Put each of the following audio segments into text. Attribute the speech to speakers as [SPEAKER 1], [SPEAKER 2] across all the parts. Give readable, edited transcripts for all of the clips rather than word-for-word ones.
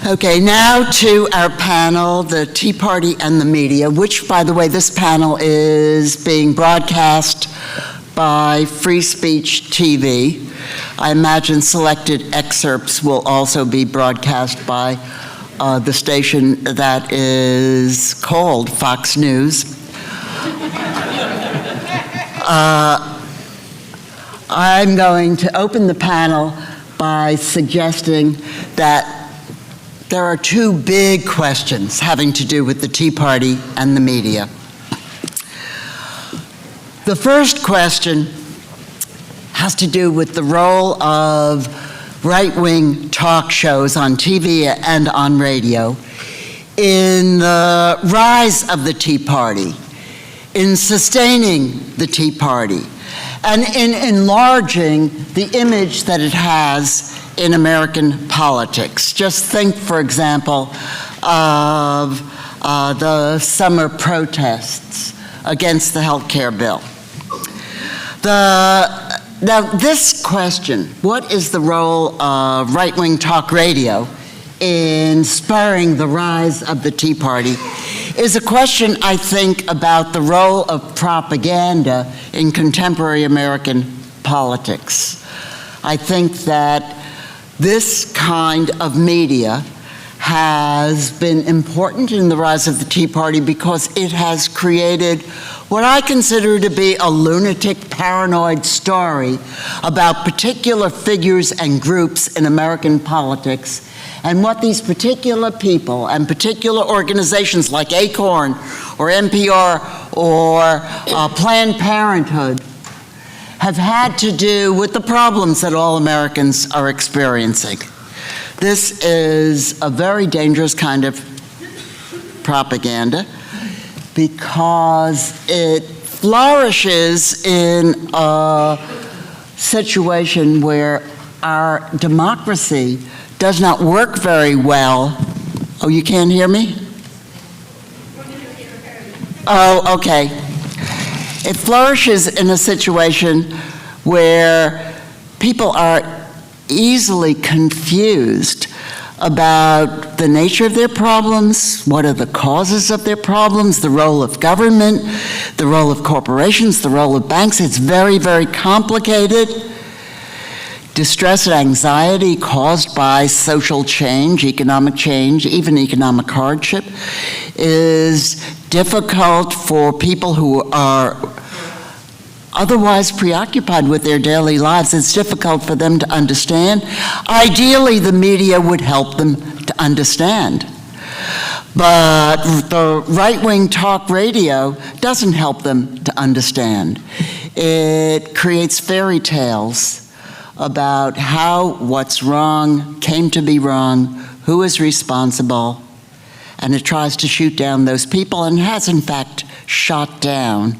[SPEAKER 1] Okay, now to our panel, the Tea Party and the Media, which, by the way, this panel is being broadcast by Free Speech TV. I imagine selected excerpts will also be broadcast by the station that is called Fox News. I'm going to open the panel by suggesting that there are two big questions having to do with the Tea Party and the media. The first question has to do with the role of right-wing talk shows on TV and on radio in the rise of the Tea Party, in sustaining the Tea Party, and in enlarging the image that it has in American politics. Just think, for example, of the summer protests against the health care bill. Now, this question, what is the role of right-wing talk radio in spurring the rise of the Tea Party, is a question, I think, about the role of propaganda in contemporary American politics. I think that this kind of media has been important in the rise of the Tea Party because it has created what I consider to be a lunatic, paranoid story about particular figures and groups in American politics, and what these particular people and particular organizations like ACORN or NPR or Planned Parenthood have had to do with the problems that all Americans are experiencing. This is a very dangerous kind of propaganda because it flourishes in a situation where our democracy does not work very well. Oh, you can't hear me? Oh, okay. It flourishes in a situation where people are easily confused about the nature of their problems, what are the causes of their problems, the role of government, the role of corporations, the role of banks. It's very, very complicated. Distress and anxiety caused by social change, economic change, even economic hardship, is difficult for people who are otherwise preoccupied with their daily lives. It's difficult for them to understand. Ideally, the media would help them to understand. But the right-wing talk radio doesn't help them to understand. It creates fairy tales about how what's wrong came to be wrong, who is responsible, and it tries to shoot down those people, and has in fact shot down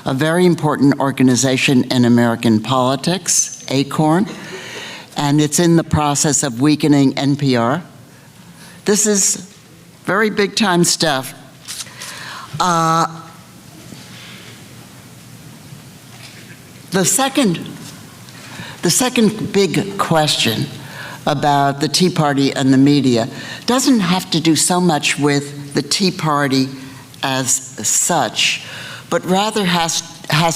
[SPEAKER 1] a very important organization in American politics, ACORN, and it's in the process of weakening NPR. This is very big time stuff. The second big question about the Tea Party and the media doesn't have to do so much with the Tea Party as such, but rather has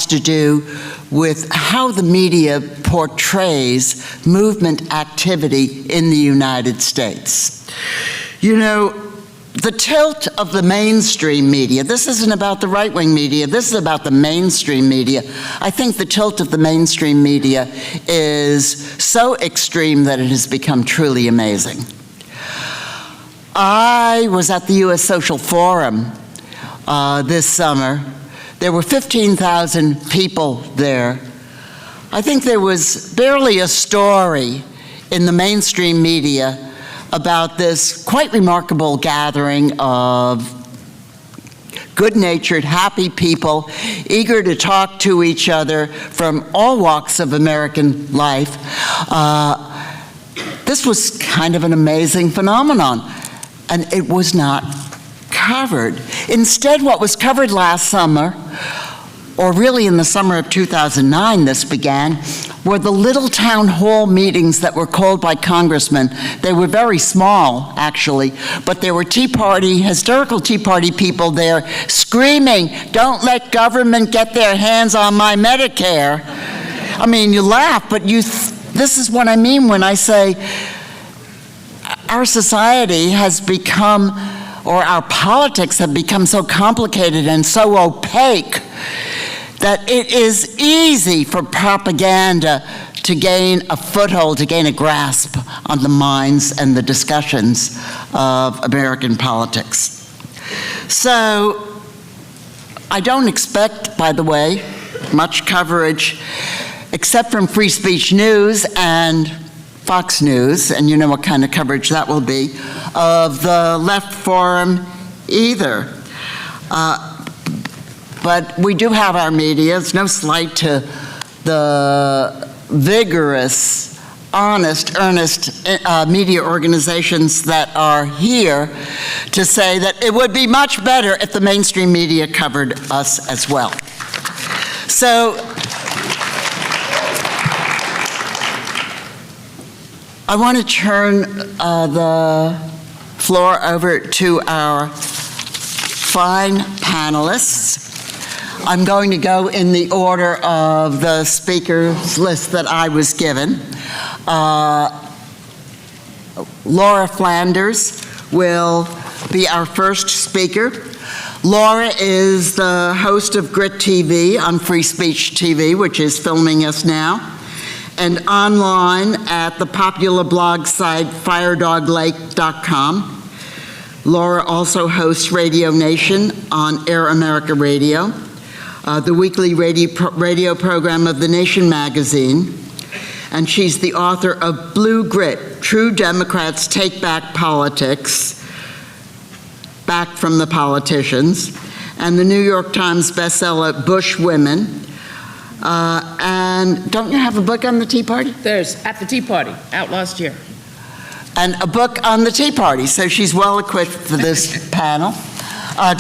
[SPEAKER 1] to do with how the media portrays movement activity in the United States. You know, the tilt of the mainstream media, this isn't about the right-wing media, this is about the mainstream media. I think the tilt of the mainstream media is so extreme that it has become truly amazing. I was at the U.S. Social Forum this summer. There were 15,000 people there. I think there was barely a story in the mainstream media about this quite remarkable gathering of good-natured, happy people, eager to talk to each other from all walks of American life. This was kind of an amazing phenomenon, and it was not covered. Instead, what was covered last summer, or really in the summer of 2009 this began, were the little town hall meetings that were called by congressmen. They were very small, actually, but there were historical Tea Party people there screaming, "Don't let government get their hands on my Medicare." I mean, you laugh, but this is what I mean when I say our society has become, or our politics have become so complicated and so opaque that it is easy for propaganda to gain a foothold, to gain a grasp on the minds and the discussions of American politics. So I don't expect, by the way, much coverage, except from Free Speech News and Fox News, and you know what kind of coverage that will be, of the Left Forum either. But we do have our media. It's no slight to the vigorous, honest, earnest media organizations that are here to say that it would be much better if the mainstream media covered us as well. So I want to turn the floor over to our fine panelists. I'm going to go in the order of the speakers list that I was given. Laura Flanders will be our first speaker. Laura is the host of GritTV on Free Speech TV, which is filming us now, and online at the popular blog site firedoglake.com. Laura also hosts Radio Nation on Air America Radio, the weekly radio program of The Nation magazine, and she's the author of Blue Grit, True Democrats Take Back Politics, Back from the Politicians, and the New York Times bestseller Bush Women. And don't you have a book on the Tea Party?
[SPEAKER 2] There's At the Tea Party, out last year.
[SPEAKER 1] And a book on the Tea Party, so she's well equipped for this panel.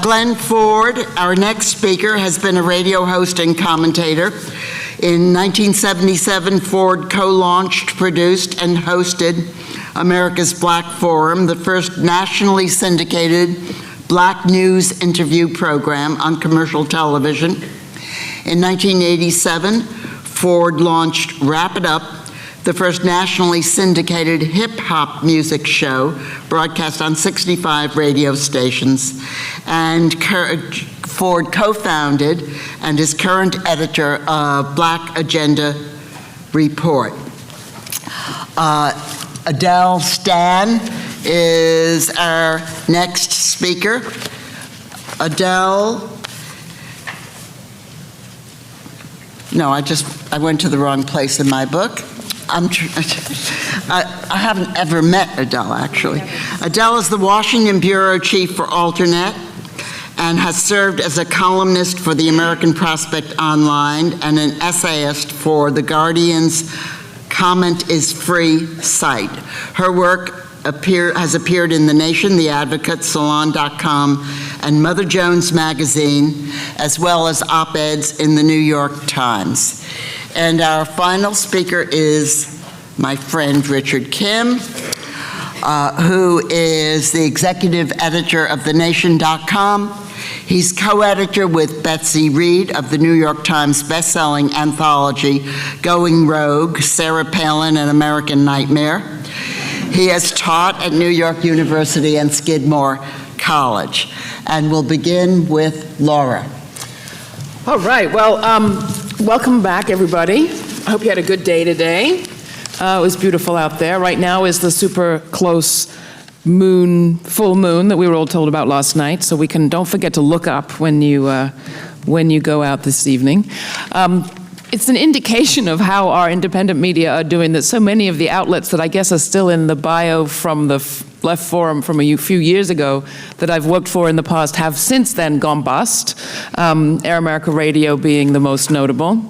[SPEAKER 1] Glen Ford, our next speaker, has been a radio host and commentator. In 1977, Ford co-launched, produced, and hosted America's Black Forum, the first nationally syndicated Black news interview program on commercial television. In 1987, Ford launched Wrap It Up, the first nationally syndicated hip-hop music show broadcast on 65 radio stations, and Ford co-founded and is current editor of Black Agenda Report. Adele Stan is our next speaker. Adele, no, I went to the wrong place in my book. I haven't ever met Adele, actually. Adele is the Washington bureau chief for Alternet and has served as a columnist for the American Prospect Online and an essayist for The Guardian's Comment is Free site. Her work has appeared in The Nation, The Advocate, Salon.com, and Mother Jones Magazine, as well as op-eds in the New York Times. And our final speaker is my friend Richard Kim, who is the executive editor of TheNation.com. He's co-editor with Betsy Reed of the New York Times bestselling anthology Going Rogue, Sarah Palin, An American Nightmare. He has taught at New York University and Skidmore College. And we'll begin with Laura.
[SPEAKER 2] All right, well, welcome back, everybody. I hope you had a good day today. It was beautiful out there. Right now is the super close full moon that we were all told about last night, so don't forget to look up when you go out this evening. It's an indication of how our independent media are doing that so many of the outlets that I guess are still in the bio from the Left Forum from a few years ago that I've worked for in the past have since then gone bust, Air America Radio being the most notable.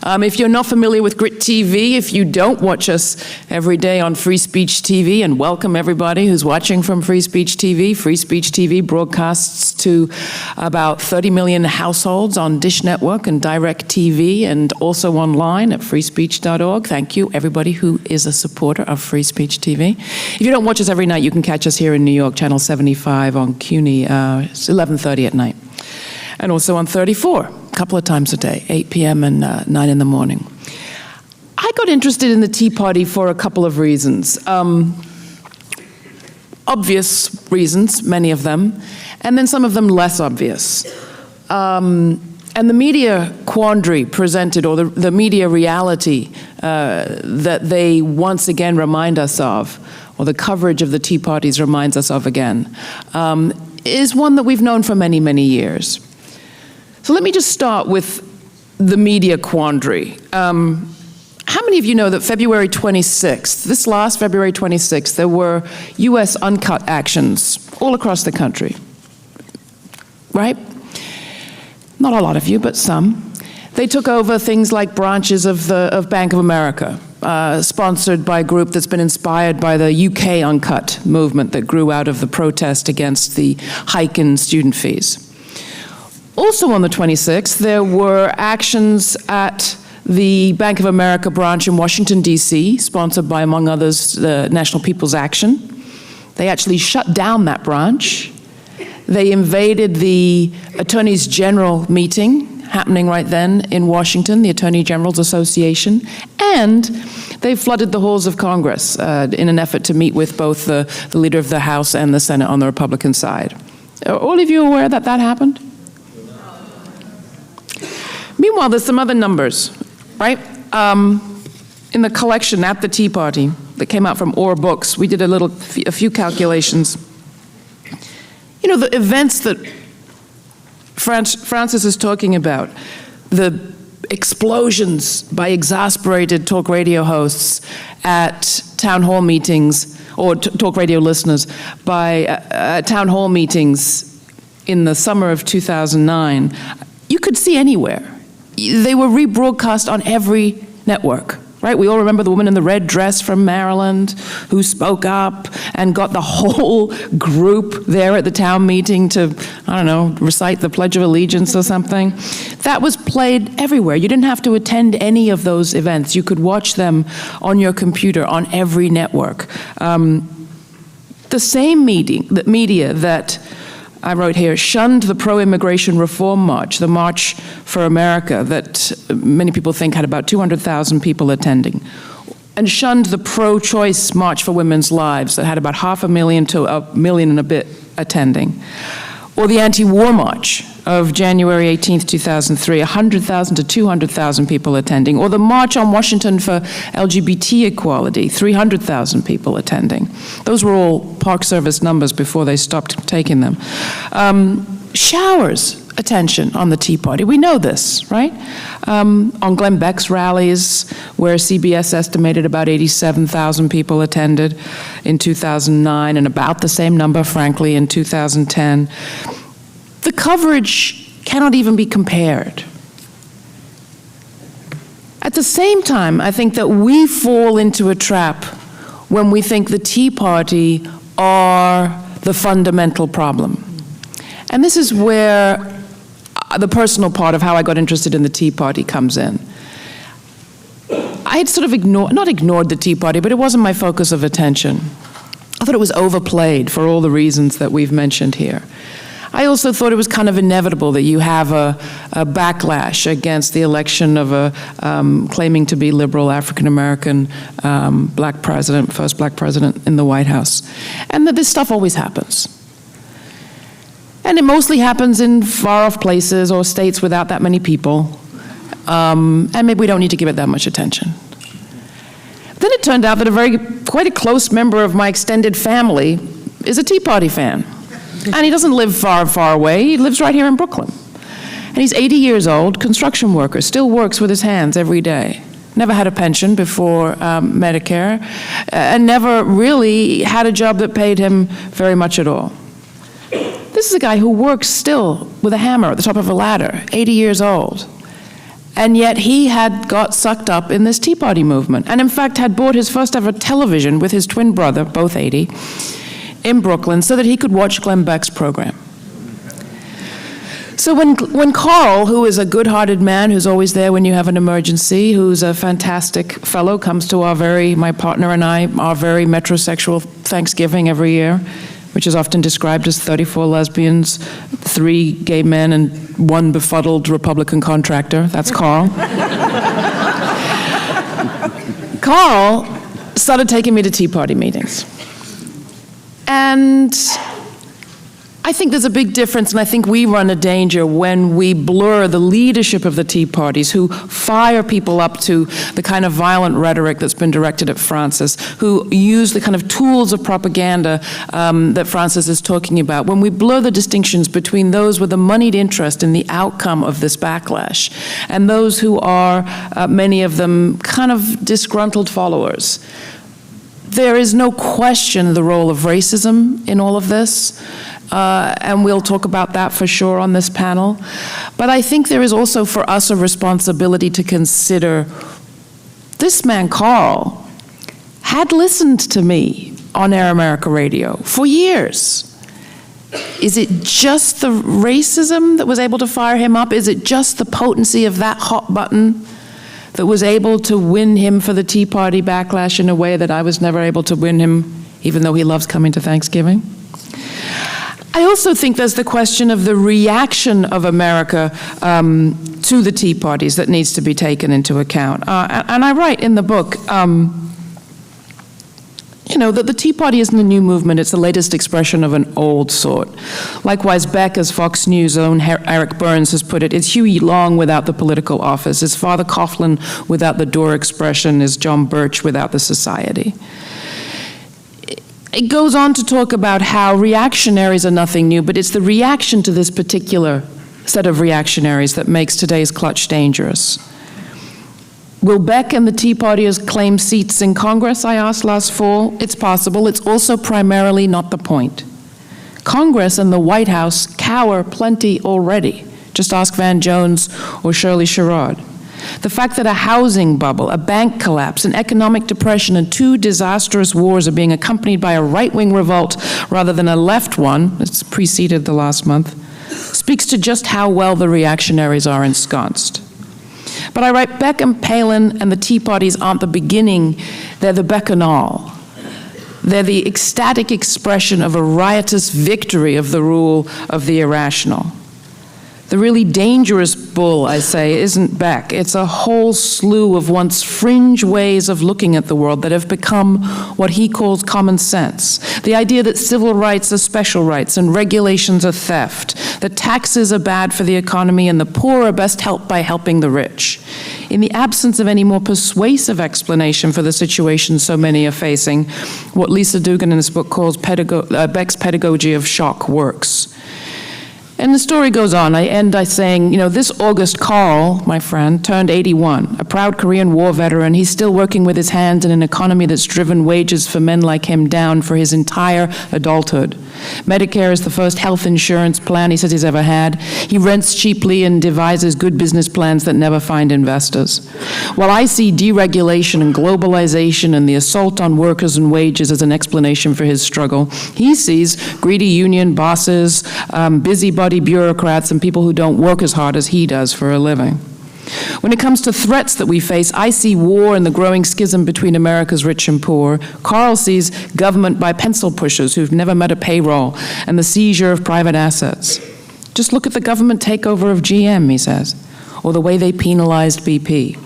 [SPEAKER 2] If you're not familiar with GritTV, if you don't watch us every day on Free Speech TV, and welcome everybody who's watching from Free Speech TV broadcasts to about 30 million households on Dish Network and DirecTV, and also online at freespeech.org. Thank you, everybody who is a supporter of Free Speech TV. If you don't watch us every night, you can catch us here in New York, Channel 75 on CUNY, it's 11:30 at night. And also on 34, a couple of times a day, 8 p.m. and 9 in the morning. I got interested in the Tea Party for a couple of reasons. Obvious reasons, many of them, and then some of them less obvious. And the media quandary presented, or the media reality that they once again remind us of, or the coverage of the Tea Parties reminds us of again, is one that we've known for many, many years. So let me just start with the media quandary. How many of you know that February 26th, this last February 26th, there were US uncut actions all across the country, right? Not a lot of you, but some. They took over things like branches of Bank of America, sponsored by a group that's been inspired by the UK Uncut movement that grew out of the protest against the hike in student fees. Also on the 26th, there were actions at the Bank of America branch in Washington, D.C., sponsored by, among others, the National People's Action. They actually shut down that branch. They invaded the Attorneys General meeting happening right then in Washington, the Attorney General's Association, and they flooded the halls of Congress in an effort to meet with both the leader of the House and the Senate on the Republican side. Are all of you aware that that happened? Meanwhile, there's some other numbers, right? In the collection at the Tea Party that came out from Orr Books, we did a few calculations. You know, the events that Francis is talking about, the explosions by exasperated talk radio hosts at town hall meetings, or talk radio listeners, by town hall meetings in the summer of 2009, you could see anywhere. They were rebroadcast on every network, right? We all remember the woman in the red dress from Maryland who spoke up and got the whole group there at the town meeting to, I don't know, recite the Pledge of Allegiance or something. That was played everywhere. You didn't have to attend any of those events. You could watch them on your computer on every network. The same media that I wrote here, shunned the pro-immigration reform march, the March for America that many people think had about 200,000 people attending, and shunned the pro-choice March for Women's Lives that had about 500,000 to 1 million and a bit attending, or the anti-war march of January 18th, 2003, 100,000 to 200,000 people attending, or the March on Washington for LGBT equality, 300,000 people attending. Those were all Park Service numbers before they stopped taking them. Showers attention on the Tea Party. We know this, right? On Glen Beck's rallies, where CBS estimated about 87,000 people attended in 2009, and about the same number, frankly, in 2010. The coverage cannot even be compared. At the same time, I think that we fall into a trap when we think the Tea Party are the fundamental problem. And this is where the personal part of how I got interested in the Tea Party comes in. I had sort of not ignored the Tea Party, but it wasn't my focus of attention. I thought it was overplayed for all the reasons that we've mentioned here. I also thought it was kind of inevitable that you have a backlash against the election of a claiming to be liberal African-American black president, first black president in the White House, and that this stuff always happens. And it mostly happens in far-off places or states without that many people, and maybe we don't need to give it that much attention. Then it turned out that quite a close member of my extended family is a Tea Party fan. And he doesn't live far, far away. He lives right here in Brooklyn. And he's 80 years old, construction worker, still works with his hands every day. Never had a pension before Medicare, and never really had a job that paid him very much at all. This is a guy who works still with a hammer at the top of a ladder, 80 years old. And yet he had got sucked up in this Tea Party movement, and in fact had bought his first ever television with his twin brother, both 80, in Brooklyn, so that he could watch Glenn Beck's program. So when Carl, who is a good-hearted man who's always there when you have an emergency, who's a fantastic fellow, comes to my partner and I, our very metrosexual Thanksgiving every year, which is often described as 34 lesbians, 3 gay men, and 1 befuddled Republican contractor. That's Carl. Carl started taking me to Tea Party meetings. And I think there's a big difference, and I think we run a danger when we blur the leadership of the Tea Parties, who fire people up to the kind of violent rhetoric that's been directed at Francis, who use the kind of tools of propaganda that Francis is talking about. When we blur the distinctions between those with a moneyed interest in the outcome of this backlash and those who are, many of them, kind of disgruntled followers. There is no question the role of racism in all of this. And we'll talk about that for sure on this panel. But I think there is also for us a responsibility to consider this man, Carl, had listened to me on Air America Radio for years. Is it just the racism that was able to fire him up? Is it just the potency of that hot button that was able to win him for the Tea Party backlash in a way that I was never able to win him, even though he loves coming to Thanksgiving? I also think there's the question of the reaction of America to the Tea Parties that needs to be taken into account. And I write in the book, that the Tea Party isn't a new movement, it's the latest expression of an old sort. Likewise, Beck, as Fox News' own Eric Burns has put it, is Huey Long without the political office, is Father Coughlin without the door expression, is John Birch without the society. It goes on to talk about how reactionaries are nothing new, but it's the reaction to this particular set of reactionaries that makes today's clutch dangerous. Will Beck and the Tea Partiers claim seats in Congress, I asked last fall? It's possible. It's also primarily not the point. Congress and the White House cower plenty already. Just ask Van Jones or Shirley Sherrod. The fact that a housing bubble, a bank collapse, an economic depression, and 2 disastrous wars are being accompanied by a right-wing revolt rather than a left one, it's preceded the last month, speaks to just how well the reactionaries are ensconced. But I write, Beck and Palin and the Tea Parties aren't the beginning, they're the bacchanal. They're the ecstatic expression of a riotous victory of the rule of the irrational. The really dangerous bull, I say, isn't Beck. It's a whole slew of once fringe ways of looking at the world that have become what he calls common sense. The idea that civil rights are special rights and regulations are theft, that taxes are bad for the economy and the poor are best helped by helping the rich. In the absence of any more persuasive explanation for the situation so many are facing, what Lisa Dugan in this book calls Beck's pedagogy of shock works. And the story goes on. I end by saying, this August, Carl, my friend, turned 81, a proud Korean War veteran. He's still working with his hands in an economy that's driven wages for men like him down for his entire adulthood. Medicare is the first health insurance plan he says he's ever had. He rents cheaply and devises good business plans that never find investors. While I see deregulation and globalization and the assault on workers and wages as an explanation for his struggle, he sees greedy union bosses, busybody bureaucrats, and people who don't work as hard as he does for a living. When it comes to threats that we face, I see war and the growing schism between America's rich and poor. Carl sees government by pencil pushers who've never met a payroll and the seizure of private assets. Just look at the government takeover of GM, he says, or the way they penalized BP.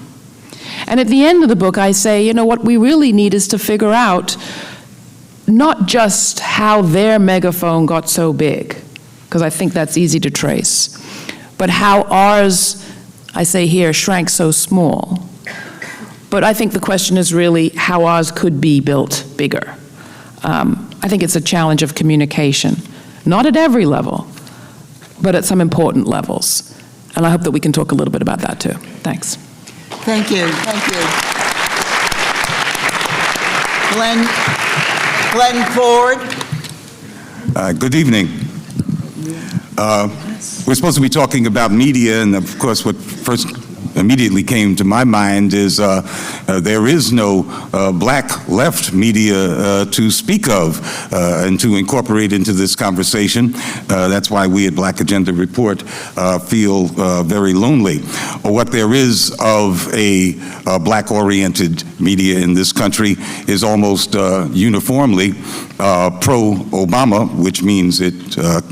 [SPEAKER 2] And at the end of the book, I say, what we really need is to figure out not just how their megaphone got so big, because I think that's easy to trace, but how ours, I say here, shrank so small. But I think the question is really how ours could be built bigger. I think it's a challenge of communication, not at every level, but at some important levels. And I hope that we can talk a little bit about that too. Thanks.
[SPEAKER 1] Thank you. Thank you. Glen Ford.
[SPEAKER 3] Good evening. We're supposed to be talking about media, and of course what first immediately came to my mind is there is no black left media to speak of and to incorporate into this conversation. That's why we at Black Agenda Report feel very lonely. What there is of a black-oriented media in this country is almost uniformly pro-Obama, which means it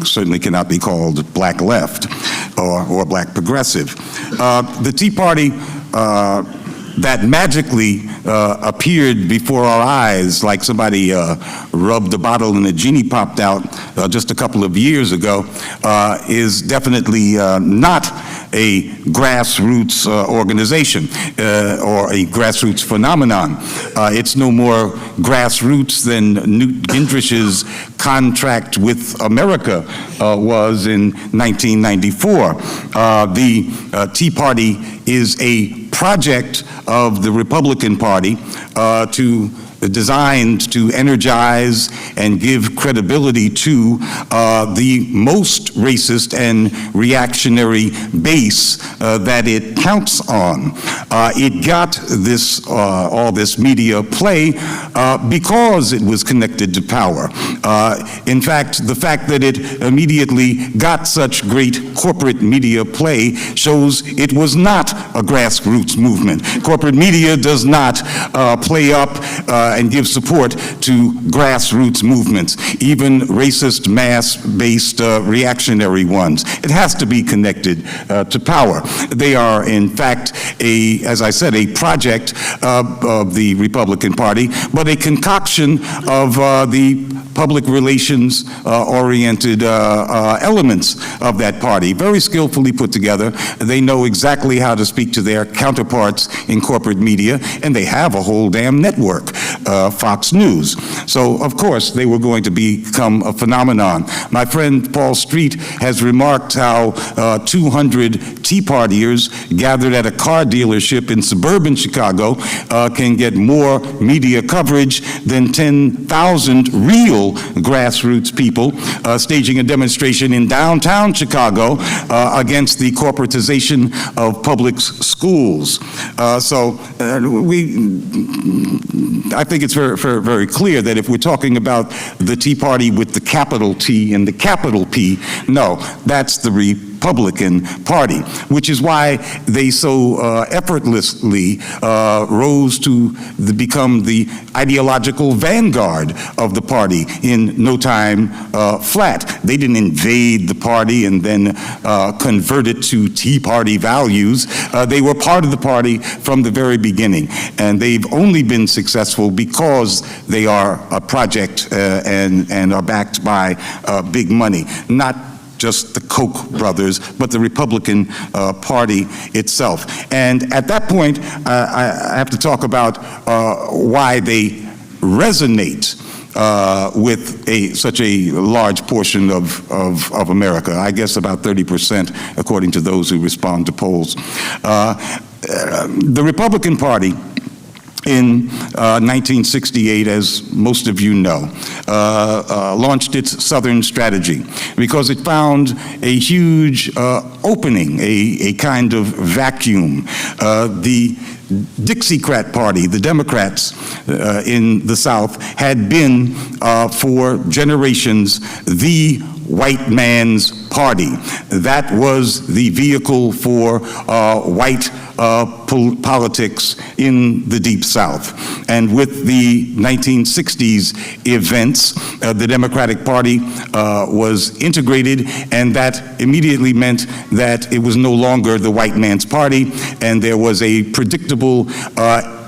[SPEAKER 3] certainly cannot be called black left or black progressive. The Tea Party that magically appeared before our eyes like somebody rubbed a bottle and a genie popped out just a couple of years ago is definitely not a grassroots organization or a grassroots phenomenon. It's no more grassroots than Newt Gingrich's contract with America was in 1994. The Tea Party is a project of the Republican Party designed to energize and give credibility to the most racist and reactionary base that it counts on. It got this all this media play because it was connected to power. In fact, the fact that it immediately got such great corporate media play shows it was not a grassroots movement. Corporate media does not play up and give support to grassroots movements, even racist, mass-based reactionary ones. It has to be connected to power. They are, in fact, as I said, a project of the Republican Party, but a concoction of the public relations oriented elements of that party, very skillfully put together. They know exactly how to speak to their counterparts in corporate media, and they have a whole damn network, Fox News. So, of course, they were going to become a phenomenon. My friend Paul Street has remarked how 200 Tea Partiers gathered at a car dealership in suburban Chicago can get more media coverage than 10,000 real grassroots people staging a demonstration in downtown Chicago against the corporatization of public schools. I think it's very clear that if we're talking about the Tea Party with the capital T and the capital P, no, that's the Republican Party, which is why they so effortlessly rose to become the ideological vanguard of the party in no time flat. They didn't invade the party and then convert it to Tea Party values. They were part of the party from the very beginning, and they've only been successful because they are a project and are backed by big money, not just the Koch brothers, but the Republican Party itself. And at that point, I have to talk about why they resonate with such a large portion of America. I guess about 30%, according to those who respond to polls. The Republican Party in 1968, as most of you know, launched its Southern strategy because it found a huge opening, a kind of vacuum. The Dixiecrat Party, the Democrats in the South, had been for generations the white man's party. That was the vehicle for white politics in the Deep South. And with the 1960s events, the Democratic Party was integrated, and that immediately meant that it was no longer the white man's party, and there was a predictable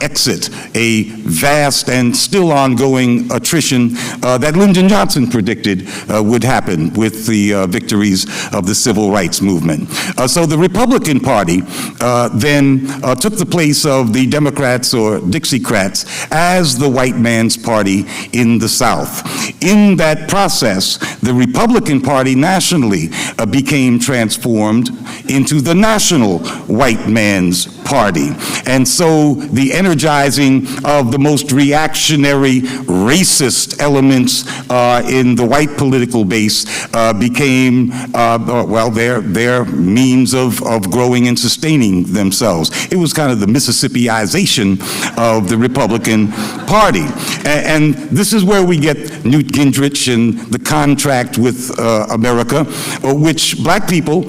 [SPEAKER 3] exit, a vast and still ongoing attrition that Lyndon Johnson predicted would happen with the victories of the civil rights movement. So the Republican Party then took the place of the Democrats or Dixiecrats as the white man's party in the South. In that process, the Republican Party nationally became transformed into the national white man's party. And so the energizing of the most reactionary, racist elements in the white political base became, well, their means of growing and sustaining themselves. It was kind of the Mississippiization of the Republican Party. And this is where we get Newt Gingrich and the contract with America, which black people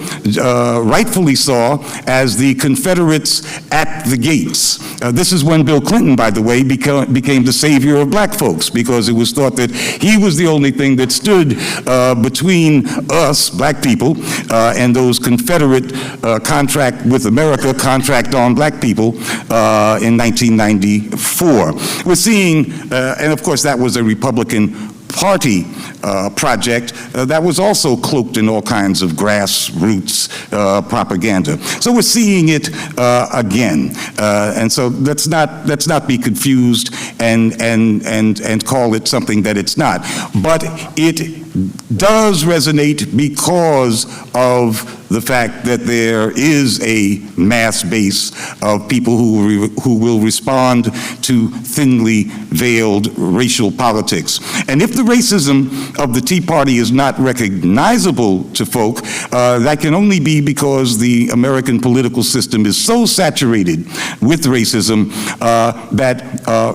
[SPEAKER 3] rightfully saw as the Confederates at the gates. This is when Bill Clinton, by the way, became the savior of black folks, because it was thought that he was the only thing that stood between us, black people, and those Confederate contract with America, contract on black people in 1994. We're seeing, and of course that was a Republican Party project that was also cloaked in all kinds of grassroots propaganda. So we're seeing it again, and so let's not be confused and call it something that it's not. But it does resonate because of the fact that there is a mass base of people who will respond to thinly veiled racial politics. And if the racism of the Tea Party is not recognizable to folk, that can only be because the American political system is so saturated with racism that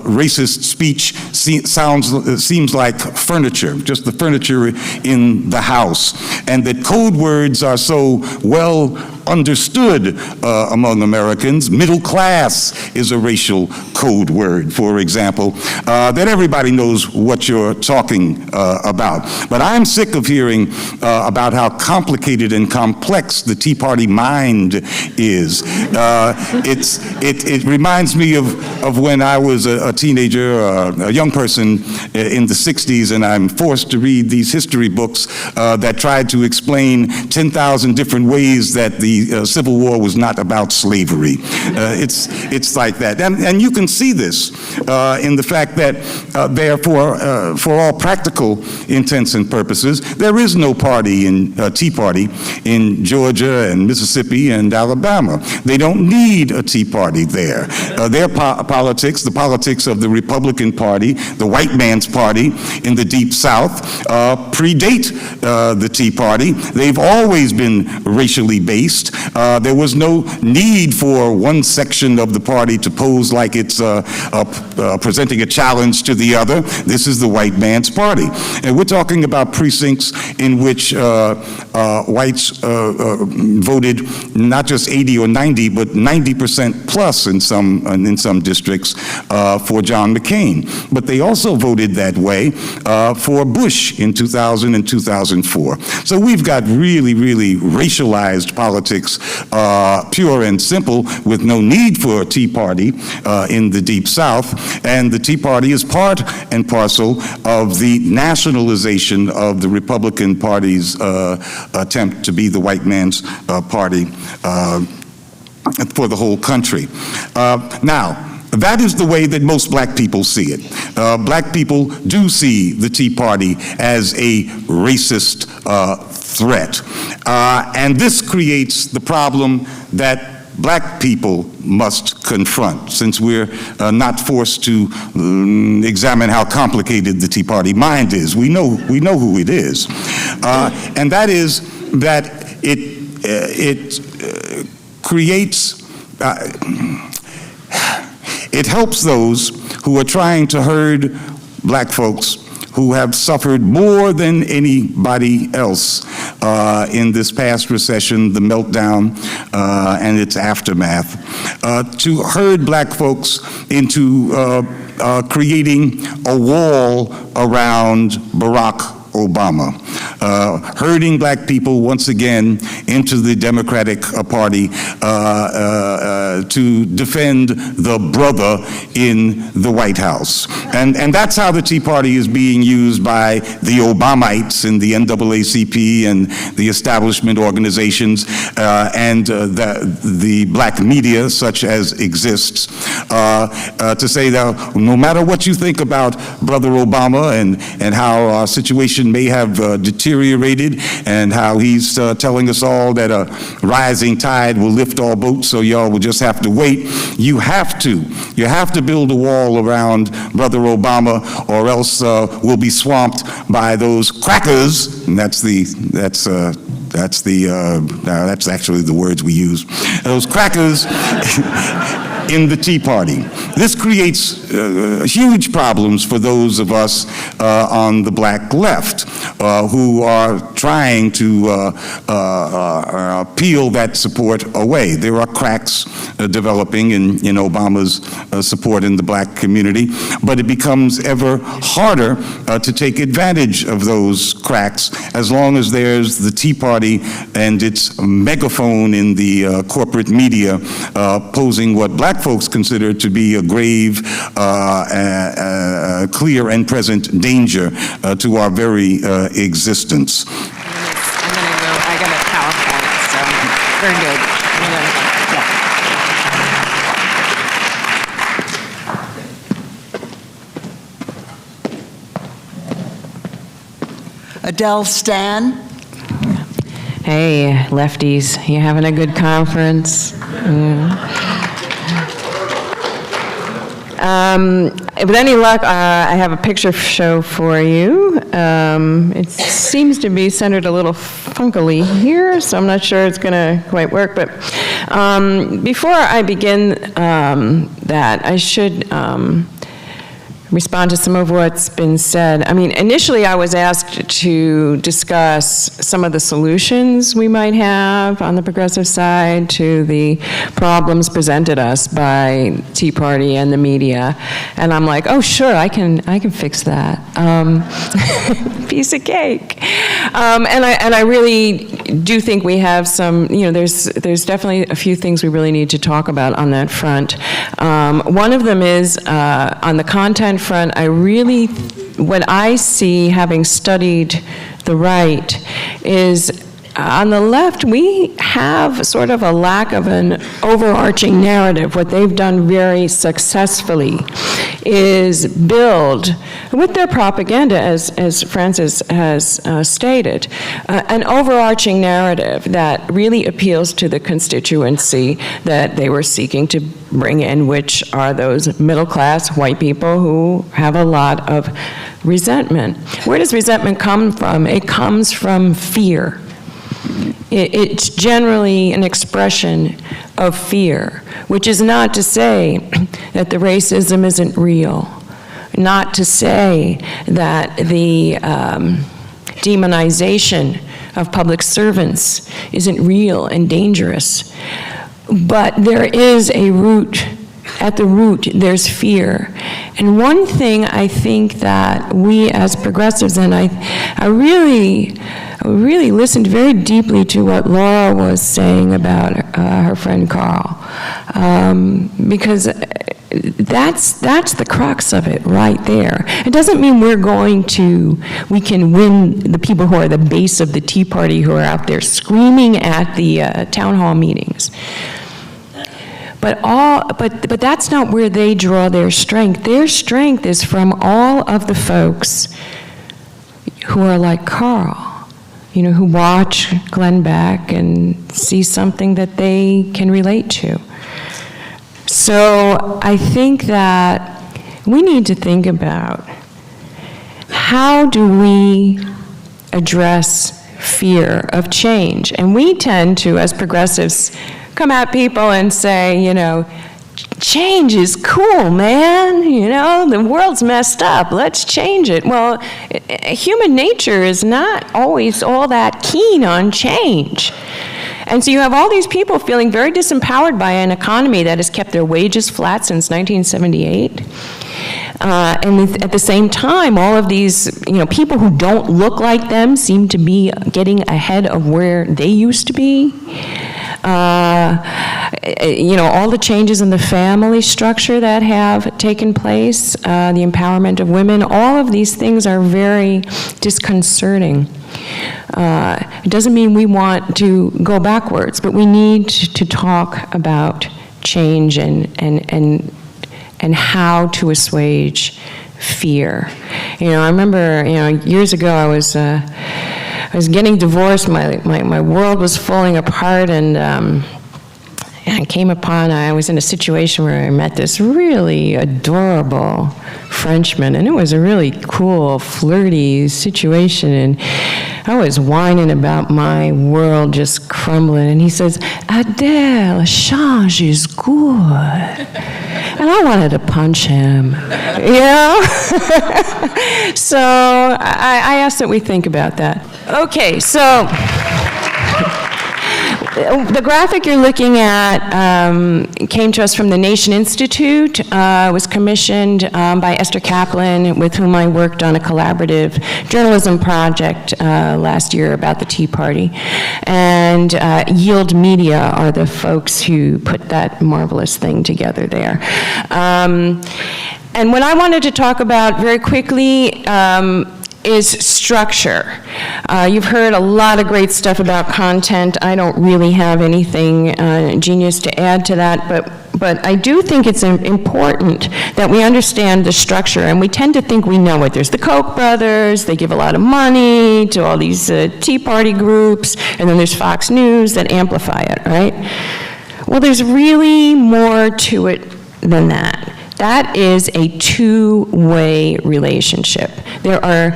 [SPEAKER 3] racist speech seems like furniture, just the furniture in the house, and that code words are so well understood among Americans. Middle class is a racial code word, for example, that everybody knows what you're talking about. But I'm sick of hearing about how complicated and complex the Tea Party mind is. It reminds me of when I was a teenager, a young person in the 60s, and I'm forced to read these history books that tried to explain 10,000 different ways that the Civil War was not about slavery. It's like that. And you can see this in the fact that therefore, for all practical intents and purposes, there is no party in Tea Party in Georgia and Mississippi and Alabama. They don't need a Tea Party there. Their politics, the politics of the Republican Party, the white man's party in the Deep South, predate the Tea Party. They've always been racially based. There was no need for one section of the party to pose like it's presenting a challenge to the other. This is the white man's party. And we're talking about precincts in which whites voted not just 80 or 90, but 90% plus in some districts for John McCain. But they also voted that way for Bush in 2000 and 2004. So we've got really, really racialized politics, pure and simple, with no need for a Tea Party in the Deep South. And the Tea Party is part and parcel of the nationalization of the Republican Party's attempt to be the white man's party for the whole country. Now, that is the way that most black people see it. Black people do see the Tea Party as a racist threat. And this creates the problem that black people must confront, since we're not forced to examine how complicated the Tea Party mind is. We know who it is. And that is that it creates, it helps those who are trying to herd black folks who have suffered more than anybody else in this past recession, the meltdown and its aftermath, to herd black folks into creating a wall around Barack Obama, herding black people once again into the Democratic Party to defend the brother in the White House. And that's how the Tea Party is being used by the Obamites and the NAACP and the establishment organizations and the black media, such as exists, to say that no matter what you think about Brother Obama and how our situation may have deteriorated, and how he's telling us all that a rising tide will lift all boats, so y'all will just have have to wait. You have to build a wall around Brother Obama, or else we'll be swamped by those crackers. And that's actually the words we use. Those crackers in the Tea Party. This creates huge problems for those of us on the black left who are trying to peel that support away. There are cracks developing in Obama's support in the black community, but it becomes ever harder to take advantage of those cracks as long as there's the Tea Party and its megaphone in the corporate media posing what black folks consider to be a grave, clear and present danger to our very existence.
[SPEAKER 2] I got a PowerPoint, so very good.
[SPEAKER 1] Adele, Stan?
[SPEAKER 4] Hey, lefties, you having a good conference? With any luck, I have a picture show for you. It seems to be centered a little funkily here, so I'm not sure it's going to quite work. But before I begin that, I should respond to some of what's been said. I mean, initially I was asked to discuss some of the solutions we might have on the progressive side to the problems presented us by Tea Party and the media. And I'm like, oh, sure, I can fix that. Piece of cake. And I really do think we have some, there's definitely a few things we really need to talk about on that front. One of them is on the content front, what I see, having studied the right, is on the left, we have sort of a lack of an overarching narrative. What they've done very successfully is build, with their propaganda, as Francis has stated, an overarching narrative that really appeals to the constituency that they were seeking to bring in, which are those middle-class white people who have a lot of resentment. Where does resentment come from? It comes from fear. It's generally an expression of fear, which is not to say that the racism isn't real, not to say that the demonization of public servants isn't real and dangerous. But there is a root. At the root, there's fear. And one thing I think that we as progressives, and I really listened very deeply to what Laura was saying about her friend Carl, because that's the crux of it right there. It doesn't mean we can win the people who are the base of the Tea Party who are out there screaming at the town hall meetings. But that's not where they draw their strength. Their strength is from all of the folks who are like Carl, who watch Glen back and see something that they can relate to. So I think that we need to think about how do we address fear of change. And we tend to, as progressives, come at people and say, change is cool, man. The world's messed up. Let's change it. Well, human nature is not always all that keen on change. And so you have all these people feeling very disempowered by an economy that has kept their wages flat since 1978. And at the same time, all of these, people who don't look like them seem to be getting ahead of where they used to be. All the changes in the family structure that have taken place, the empowerment of women, all of these things are very disconcerting. It doesn't mean we want to go backwards, but we need to talk about change and how to assuage fear. I remember, years ago I was getting divorced. My world was falling apart, and I was in a situation where I met this really adorable Frenchman, and it was a really cool, flirty situation, and I was whining about my world just crumbling, and he says, Adele, change is good. And I wanted to punch him, you know? So I asked that we think about that. Okay, so the graphic you're looking at came to us from the Nation Institute. It was commissioned by Esther Kaplan, with whom I worked on a collaborative journalism project last year about the Tea Party. And Yield Media are the folks who put that marvelous thing together there. And what I wanted to talk about very quickly is structure. You've heard a lot of great stuff about content. I don't really have anything genius to add to that, but I do think it's important that we understand the structure, and we tend to think we know it. There's the Koch brothers, they give a lot of money to all these Tea Party groups, and then there's Fox News that amplify it, right? Well, there's really more to it than that. That is a two-way relationship. There are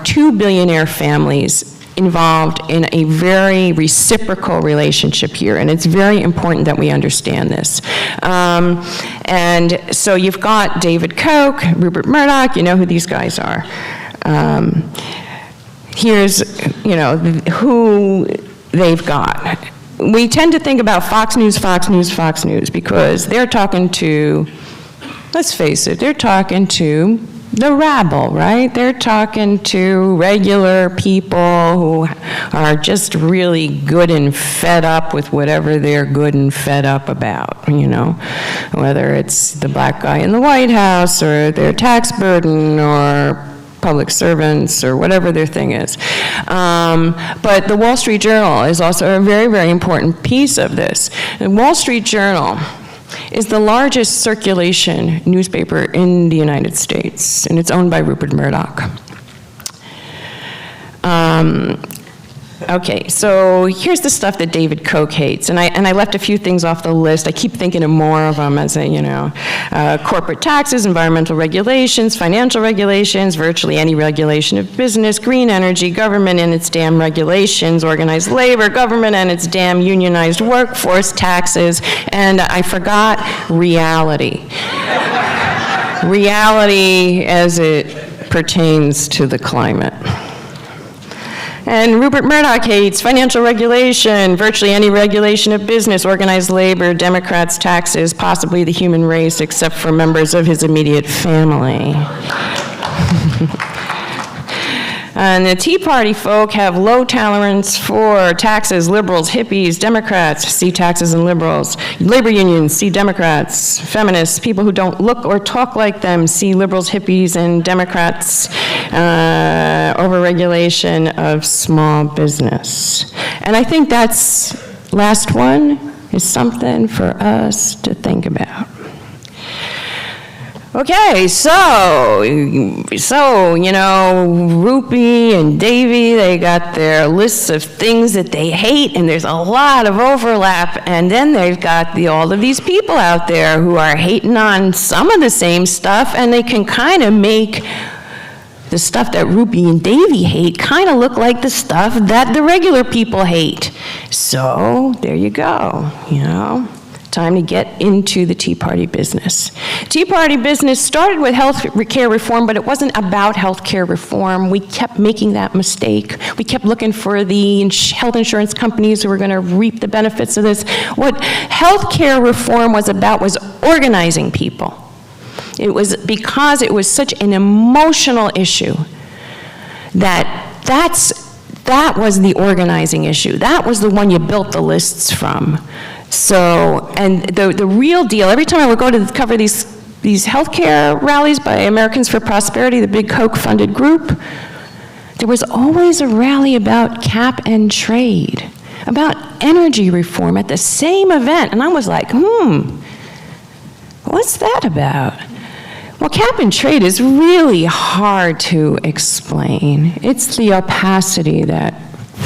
[SPEAKER 4] 2 billionaire families involved in a very reciprocal relationship here, and it's very important that we understand this. And so you've got David Koch, Rupert Murdoch, you know who these guys are. Here's, who they've got. We tend to think about Fox News, because they're talking to, let's face it, they're talking to the rabble, right? They're talking to regular people who are just really good and fed up with whatever they're good and fed up about, whether it's the black guy in the White House or their tax burden or public servants or whatever their thing is. But the Wall Street Journal is also a very, very important piece of this. The Wall Street Journal is the largest circulation newspaper in the United States, and it's owned by Rupert Murdoch. Okay, so here's the stuff that David Koch hates, and I left a few things off the list. I keep thinking of more of them as corporate taxes, environmental regulations, financial regulations, virtually any regulation of business, green energy, government and its damn regulations, organized labor, government and its damn unionized workforce, taxes, and I forgot reality. Reality as it pertains to the climate. And Rupert Murdoch hates financial regulation, virtually any regulation of business, organized labor, Democrats, taxes, possibly the human race, except for members of his immediate family. And the Tea Party folk have low tolerance for taxes, liberals, hippies, Democrats, see taxes and liberals, labor unions, see Democrats, feminists, people who don't look or talk like them, see liberals, hippies, and Democrats, overregulation of small business. And I think that's, last one, is something for us to think about. Okay, so Rupee and Davy, they got their lists of things that they hate, and there's a lot of overlap, and then they've got all of these people out there who are hating on some of the same stuff, and they can kind of make the stuff that Rupee and Davy hate kind of look like the stuff that the regular people hate. So, there you go, Time to get into the Tea Party business. Tea Party business started with health care reform, but it wasn't about health care reform. We kept making that mistake. We kept looking for the health insurance companies who were going to reap the benefits of this. What health care reform was about was organizing people. It was because it was such an emotional issue that was the organizing issue. That was the one you built the lists from. So, and the real deal, every time I would go to cover these healthcare rallies by Americans for Prosperity, the big Koch-funded group, there was always a rally about cap and trade, about energy reform at the same event. And I was like, what's that about? Well, cap and trade is really hard to explain. It's the opacity that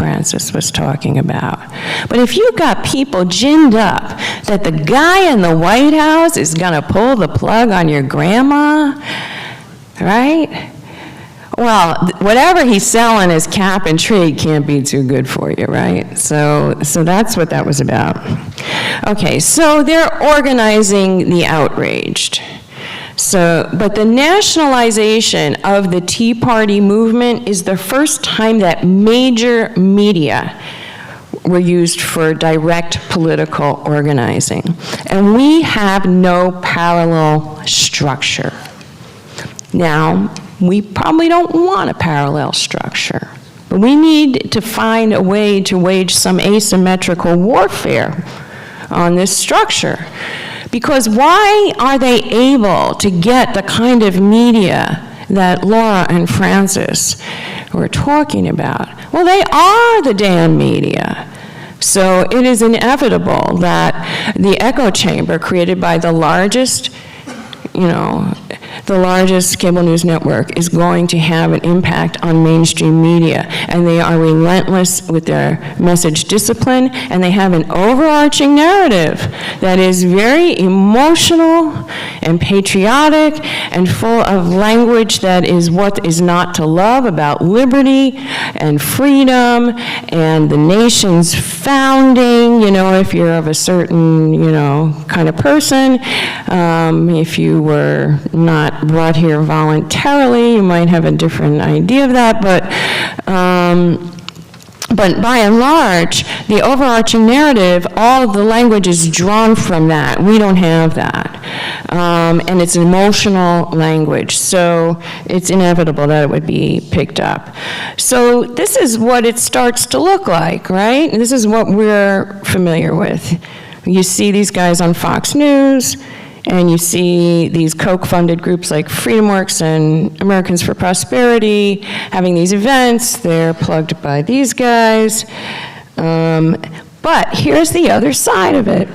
[SPEAKER 4] Francis was talking about. But if you got people ginned up that the guy in the White House is going to pull the plug on your grandma, right? Well, whatever he's selling as cap and trade can't be too good for you, right? So that's what that was about. Okay, so they're organizing the outraged. But the nationalization of the Tea Party movement is the first time that major media were used for direct political organizing. And we have no parallel structure. Now, we probably don't want a parallel structure, but we need to find a way to wage some asymmetrical warfare on this structure. Because why are they able to get the kind of media that Laura and Francis were talking about? Well, they are the damn media. So it is inevitable that the echo chamber created by the largest cable news network is going to have an impact on mainstream media. And they are relentless with their message discipline, and they have an overarching narrative that is very emotional and patriotic and full of language that is what is not to love about liberty and freedom and the nation's founding, if you're of a certain, kind of person. If you were not brought here voluntarily, you might have a different idea of that, but by and large, the overarching narrative, all of the language is drawn from that. We don't have that. And it's emotional language, so it's inevitable that it would be picked up. So this is what it starts to look like, right? This is what we're familiar with. You see these guys on Fox News, and you see these Koch-funded groups like FreedomWorks and Americans for Prosperity having these events. They're plugged by these guys. But here's the other side of it.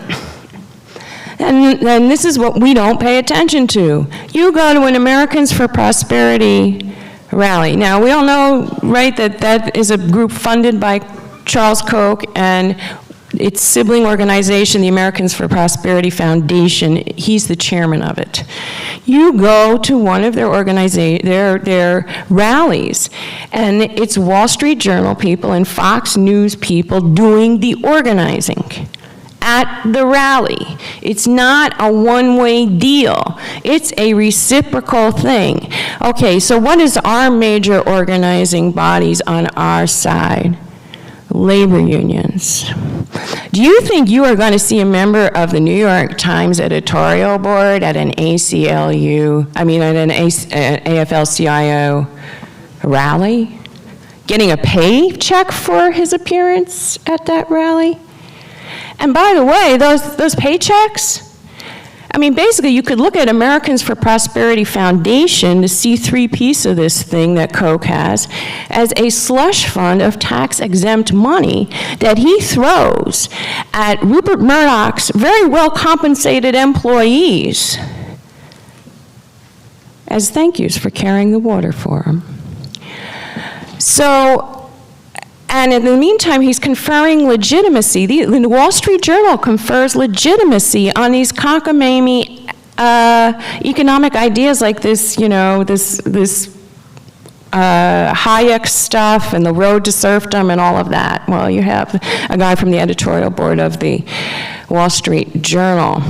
[SPEAKER 4] And this is what we don't pay attention to. You go to an Americans for Prosperity rally. Now, we all know, right, that is a group funded by Charles Koch and its sibling organization, the Americans for Prosperity Foundation. He's the chairman of it. You go to one of their their rallies, and it's Wall Street Journal people and Fox News people doing the organizing at the rally. It's not a one-way deal. It's a reciprocal thing. Okay, so what is our major organizing bodies on our side? Labor unions. Do you think you are going to see a member of the New York Times editorial board at an AFL-CIO rally getting a paycheck for his appearance at that rally? And by the way, those paychecks, basically you could look at Americans for Prosperity Foundation, the C3 piece of this thing that Koch has, as a slush fund of tax-exempt money that he throws at Rupert Murdoch's very well-compensated employees as thank yous for carrying the water for him. And in the meantime, he's conferring legitimacy. The Wall Street Journal confers legitimacy on these cockamamie economic ideas like this, this Hayek stuff and the road to serfdom and all of that. Well, you have a guy from the editorial board of the Wall Street Journal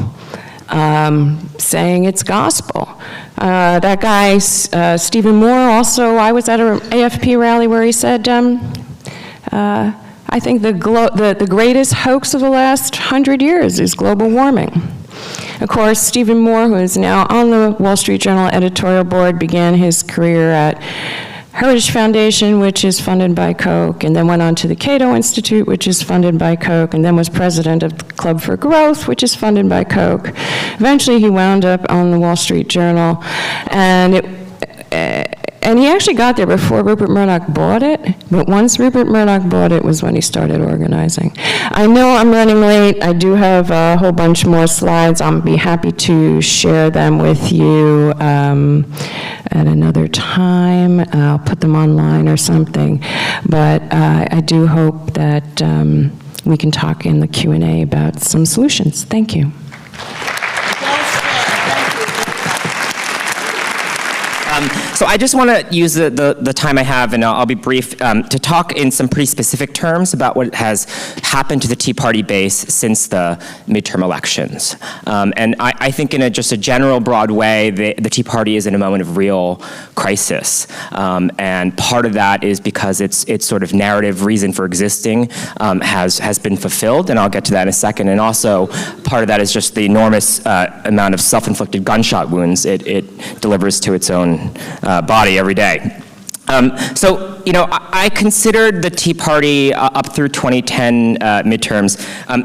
[SPEAKER 4] saying it's gospel. That guy, Stephen Moore, also, I was at an AFP rally where he said, I think the greatest hoax of the last 100 years is global warming. Of course, Stephen Moore, who is now on the Wall Street Journal editorial board, began his career at Heritage Foundation, which is funded by Koch, and then went on to the Cato Institute, which is funded by Koch, and then was president of the Club for Growth, which is funded by Koch. Eventually, he wound up on the Wall Street Journal, and And he actually got there before Rupert Murdoch bought it, but once Rupert Murdoch bought it was when he started organizing. I know I'm running late. I do have a whole bunch more slides. I'll be happy to share them with you at another time. I'll put them online or something. But I do hope that we can talk in the Q&A about some solutions. Thank you.
[SPEAKER 5] So I just want to use the time I have, and I'll be brief, to talk in some pretty specific terms about what has happened to the Tea Party base since the midterm elections. And I think in just a general, broad way, the Tea Party is in a moment of real crisis. And part of that is because its sort of narrative reason for existing has been fulfilled, and I'll get to that in a second. And also, part of that is just the enormous amount of self-inflicted gunshot wounds it delivers to its own body every day. So, I considered the Tea Party up through 2010 midterms,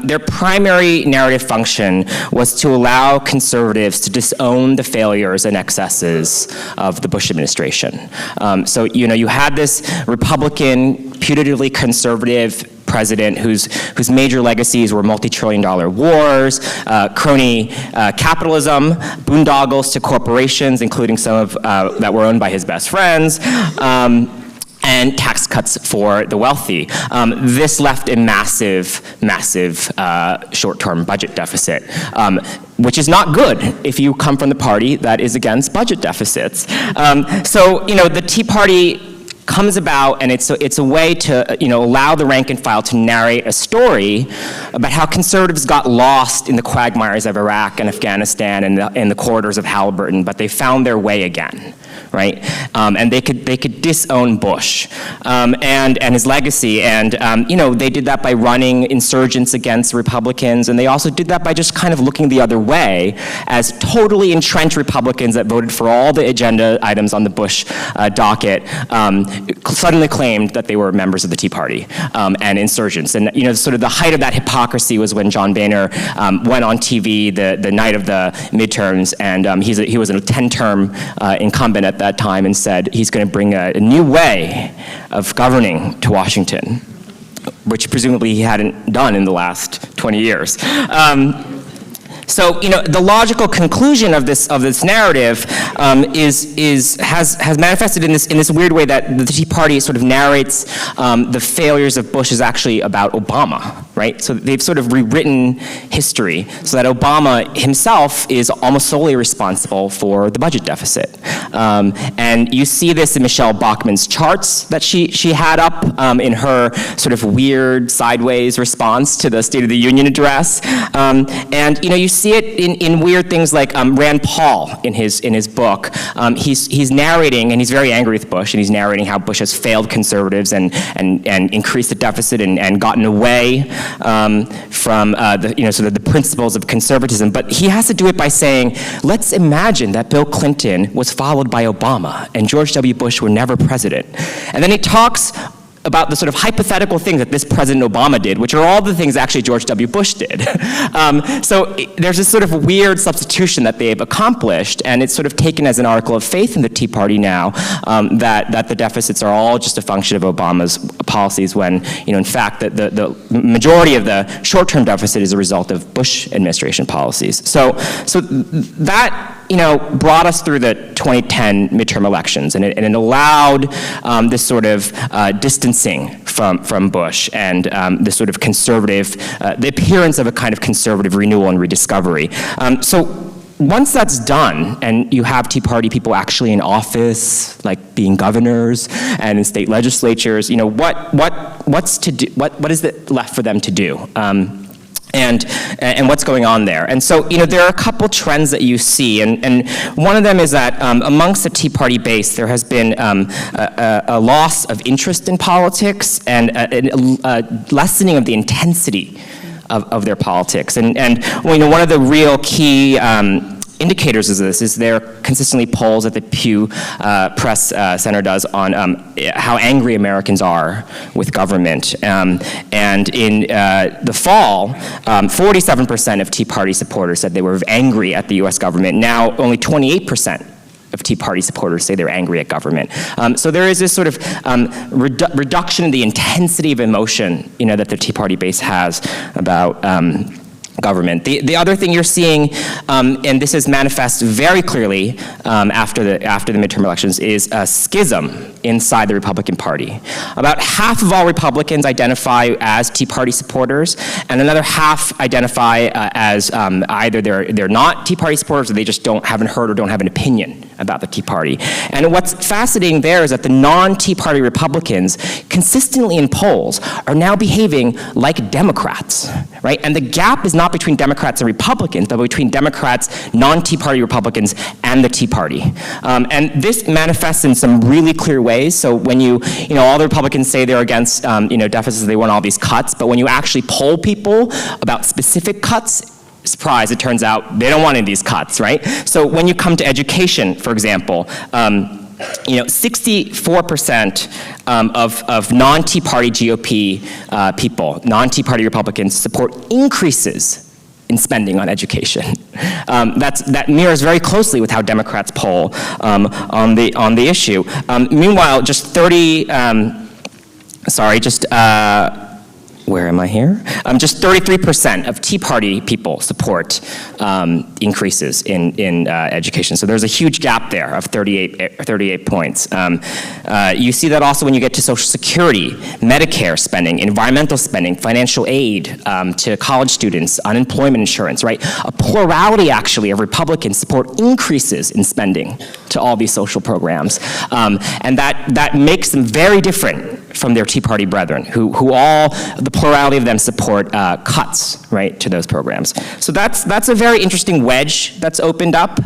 [SPEAKER 5] their primary narrative function was to allow conservatives to disown the failures and excesses of the Bush administration. So, you had this Republican, putatively conservative president whose major legacies were multi-trillion-dollar wars, crony capitalism, boondoggles to corporations, including some of that were owned by his best friends, and tax cuts for the wealthy. This left a massive short-term budget deficit, which is not good if you come from the party that is against budget deficits. So, the Tea Party comes about, and it's a way to allow the rank and file to narrate a story about how conservatives got lost in the quagmires of Iraq and Afghanistan and in the corridors of Halliburton, but they found their way again, right? And they could disown Bush and his legacy, and they did that by running insurgents against Republicans, and they also did that by just kind of looking the other way as totally entrenched Republicans that voted for all the agenda items on the Bush docket suddenly claimed that they were members of the Tea Party and insurgents. And sort of the height of that hypocrisy was when John Boehner went on TV the night of the midterms, and he was a 10-term incumbent at that time, and said he's going to bring a new way of governing to Washington, which presumably he hadn't done in the last 20 years. So, the logical conclusion of this narrative has manifested in this weird way that the Tea Party sort of narrates the failures of Bush is actually about Obama, right? So they've sort of rewritten history so that Obama himself is almost solely responsible for the budget deficit. And you see this in Michelle Bachmann's charts that she had up in her sort of weird sideways response to the State of the Union address. And you see it in weird things like Rand Paul in his book. He's narrating, and he's very angry with Bush, and he's narrating how Bush has failed conservatives and increased the deficit and gotten away from sort of the principles of conservatism. But he has to do it by saying, let's imagine that Bill Clinton was followed by Obama and George W. Bush were never president. And then he talks about the sort of hypothetical things that this President Obama did, which are all the things actually George W. Bush did. So there's this sort of weird substitution that they've accomplished, and it's sort of taken as an article of faith in the Tea Party now, that the deficits are all just a function of Obama's policies, when, in fact, the majority of the short-term deficit is a result of Bush administration policies. So that brought us through the 2010 midterm elections, and it allowed this sort of distancing from Bush and this sort of conservative, the appearance of a kind of conservative renewal and rediscovery. So once that's done, and you have Tea Party people actually in office, like being governors and in state legislatures, what's to do? What is left for them to do? And what's going on there. And so, there are a couple trends that you see, and one of them is that amongst the Tea Party base, there has been a loss of interest in politics and a lessening of the intensity of their politics. And one of the real key indicators of this is there are consistently polls that the Pew Press Center does on how angry Americans are with government. And in the fall, 47% of Tea Party supporters said they were angry at the U.S. government. Now, only 28% of Tea Party supporters say they're angry at government. So there is this sort of reduction in the intensity of emotion, that the Tea Party base has about government. The other thing you're seeing, and this is manifest very clearly after the midterm elections, is a schism inside the Republican Party. About half of all Republicans identify as Tea Party supporters, and another half identify as either they're not Tea Party supporters, or they just haven't heard or don't have an opinion about the Tea Party. And what's fascinating there is that the non-Tea Party Republicans consistently in polls are now behaving like Democrats, right? And the gap is not between Democrats and Republicans, but between Democrats, non-Tea Party Republicans, and the Tea Party. And this manifests in some really clear ways. So when all the Republicans say they're against, deficits, they want all these cuts, but when you actually poll people about specific cuts, surprise, it turns out they don't want any of these cuts, right? So when you come to education, for example, 64% of non-Tea Party GOP people, non-Tea Party Republicans, support increases in spending on education. That mirrors very closely with how Democrats poll on the issue. Meanwhile, where am I here? Just 33% of Tea Party people support increases in education. So there's a huge gap there of 38 points. You see that also when you get to Social Security, Medicare spending, environmental spending, financial aid to college students, unemployment insurance, right? A plurality, actually, of Republicans support increases in spending to all these social programs. And that makes them very different from their Tea Party brethren, who all, the plurality of them support cuts, right, to those programs. So that's a very interesting wedge that's opened up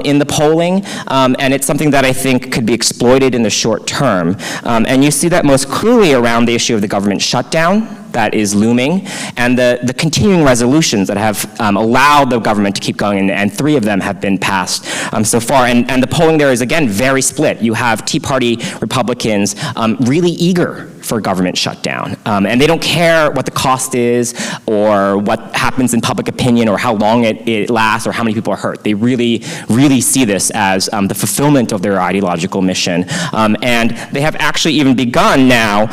[SPEAKER 5] in the polling, and it's something that I think could be exploited in the short term. And you see that most clearly around the issue of the government shutdown that is looming, and the continuing resolutions that have allowed the government to keep going, and 3 of them have been passed so far. And the polling there is, again, very split. You have Tea Party Republicans really eager for government shutdown, and they don't care what the cost is, or what happens in public opinion, or how long it lasts, or how many people are hurt. They really, really see this as the fulfillment of their ideological mission. And they have actually even begun now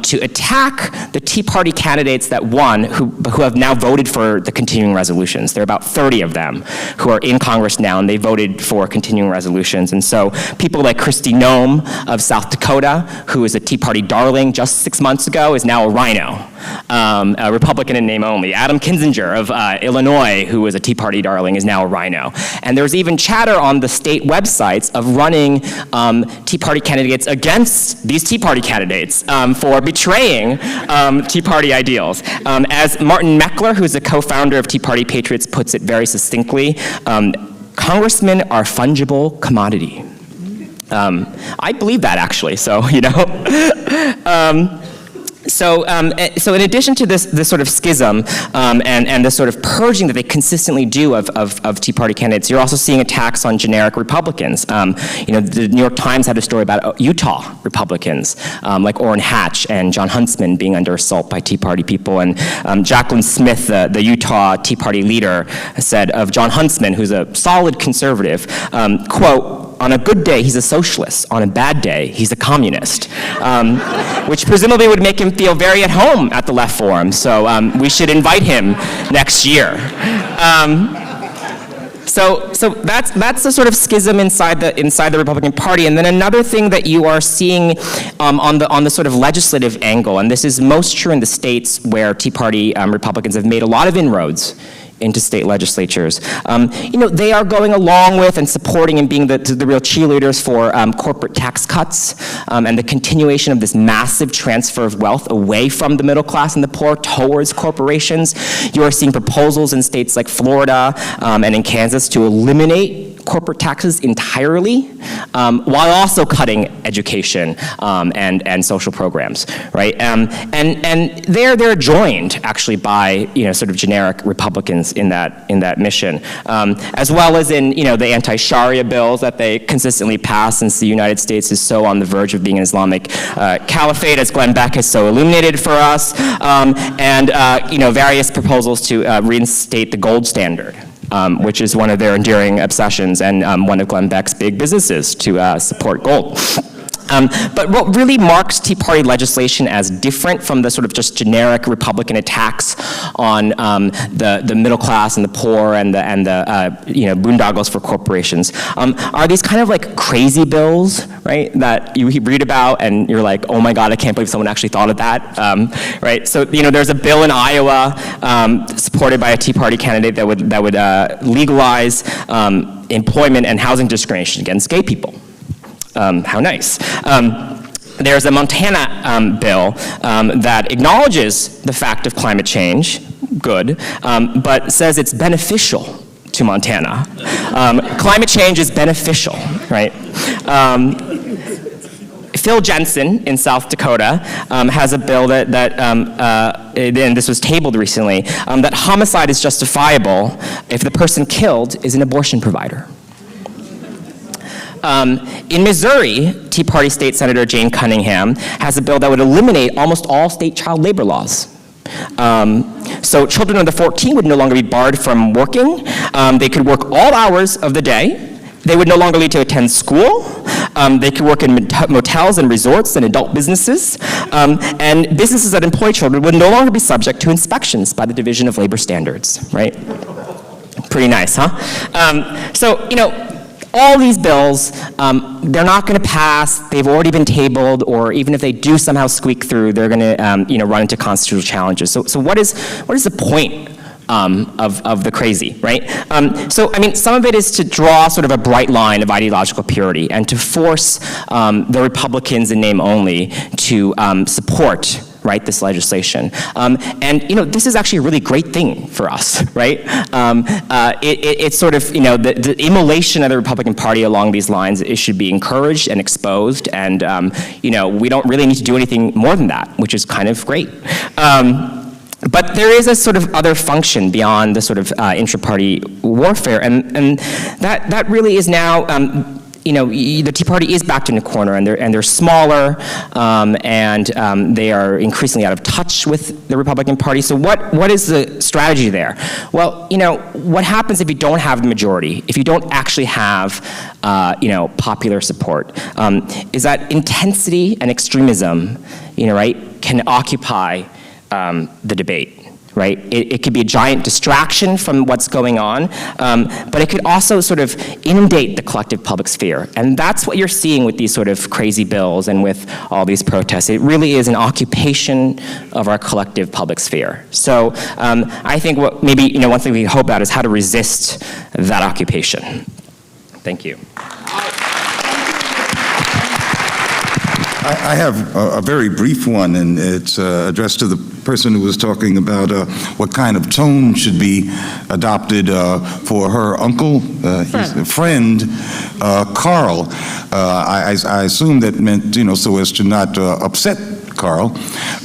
[SPEAKER 5] to attack the Tea Party candidates that won, who have now voted for the continuing resolutions. There are about 30 of them who are in Congress now, and they voted for continuing resolutions. And so people like Kristi Noem of South Dakota, who is a Tea Party darling just 6 months ago, is now a rhino, a Republican in name only. Adam Kinzinger of Illinois, who was a Tea Party darling, is now a rhino. And there's even chatter on the state websites of running Tea Party candidates against these Tea Party candidates for betraying Tea Party ideals. As Martin Meckler, who's a co-founder of Tea Party Patriots, puts it very succinctly, congressmen are fungible commodity. I believe that, actually, so, So in addition to this sort of schism and the sort of purging that they consistently do of Tea Party candidates, you're also seeing attacks on generic Republicans. The New York Times had a story about Utah Republicans, like Orrin Hatch and John Huntsman being under assault by Tea Party people. And Jacqueline Smith, the Utah Tea Party leader, said of John Huntsman, who's a solid conservative, quote, "On a good day, he's a socialist. On a bad day, he's a communist," which presumably would make him feel very at home at the Left Forum. So we should invite him next year. So that's the sort of schism inside the Republican Party. And then another thing that you are seeing on the sort of legislative angle, and this is most true in the states where Tea Party Republicans have made a lot of inroads into state legislatures. They are going along with and supporting and being the real cheerleaders for corporate tax cuts and the continuation of this massive transfer of wealth away from the middle class and the poor towards corporations. You are seeing proposals in states like Florida and in Kansas to eliminate corporate taxes entirely, while also cutting education and social programs, right? And they're joined actually by sort of generic Republicans in that mission, as well as in the anti-Sharia bills that they consistently pass, since the United States is so on the verge of being an Islamic caliphate, as Glen has so illuminated for us, and various proposals to reinstate the gold standard which is one of their enduring obsessions and one of Glenn Beck's big businesses to support gold. But what really marks Tea Party legislation as different from the sort of just generic Republican attacks on the middle class and the poor and the boondoggles for corporations are these kind of like crazy bills, right? That you read about and you're like, oh my God, I can't believe someone actually thought of that, right? So there's a bill in Iowa supported by a Tea Party candidate that would legalize employment and housing discrimination against gay people. How nice. There's a Montana bill that acknowledges the fact of climate change, good, but says it's beneficial to Montana. Climate change is beneficial, right? Phil Jensen in South Dakota has a bill and this was tabled recently, that homicide is justifiable if the person killed is an abortion provider. In Missouri, Tea Party State Senator Jane Cunningham has a bill that would eliminate almost all state child labor laws. So children under 14 would no longer be barred from working. They could work all hours of the day. They would no longer need to attend school. They could work in motels and resorts and adult businesses. And businesses that employ children would no longer be subject to inspections by the Division of Labor Standards, right? Pretty nice, huh? All these bills, they're not going to pass. They've already been tabled, or even if they do somehow squeak through, they're going to, run into constitutional challenges. So what is the point of the crazy, right? Some of it is to draw sort of a bright line of ideological purity and to force the Republicans in name only to support, right, this legislation. This is actually a really great thing for us, right? It's sort of, the immolation of the Republican Party along these lines, it should be encouraged and exposed, and, we don't really need to do anything more than that, which is kind of great. But there is a sort of other function beyond the sort of intra-party warfare, and that really is now, the Tea Party is backed in a corner, and they're smaller, and they are increasingly out of touch with the Republican Party. So what is the strategy there? Well, what happens if you don't have the majority, if you don't actually have, popular support, is that intensity and extremism, right, can occupy the debate. Right? It could be a giant distraction from what's going on, but it could also sort of inundate the collective public sphere. And that's what you're seeing with these sort of crazy bills and with all these protests. It really is an occupation of our collective public sphere. So I think what maybe, one thing we hope about is how to resist that occupation. Thank you.
[SPEAKER 3] I have a very brief one, and it's addressed to the person who was talking about what kind of tone should be adopted for her uncle, his friend, Carl. I assume that meant, so as to not upset Carl.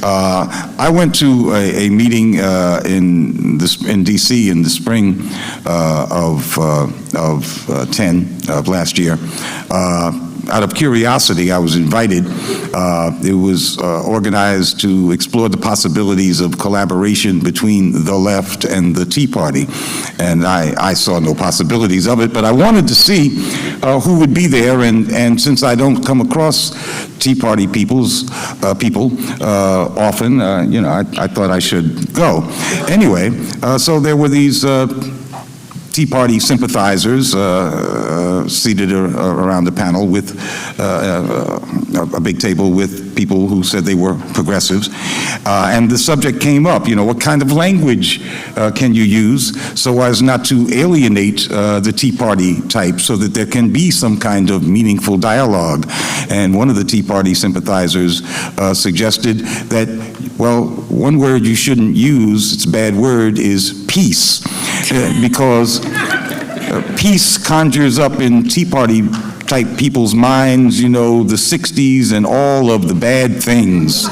[SPEAKER 3] I went to a meeting in D.C. in the spring of 10 of last year. Out of curiosity, I was invited. It was organized to explore the possibilities of collaboration between the left and the Tea Party. And I saw no possibilities of it, but I wanted to see who would be there. And since I don't come across Tea Party people often, I thought I should go. Anyway, so there were these Tea Party sympathizers seated around the panel with a big table with people who said they were progressives. And the subject came up, what kind of language can you use so as not to alienate the Tea Party type so that there can be some kind of meaningful dialogue. And one of the Tea Party sympathizers suggested that, well, one word you shouldn't use, it's a bad word, is peace. Because peace conjures up in Tea Party type people's minds, the 60s and all of the bad things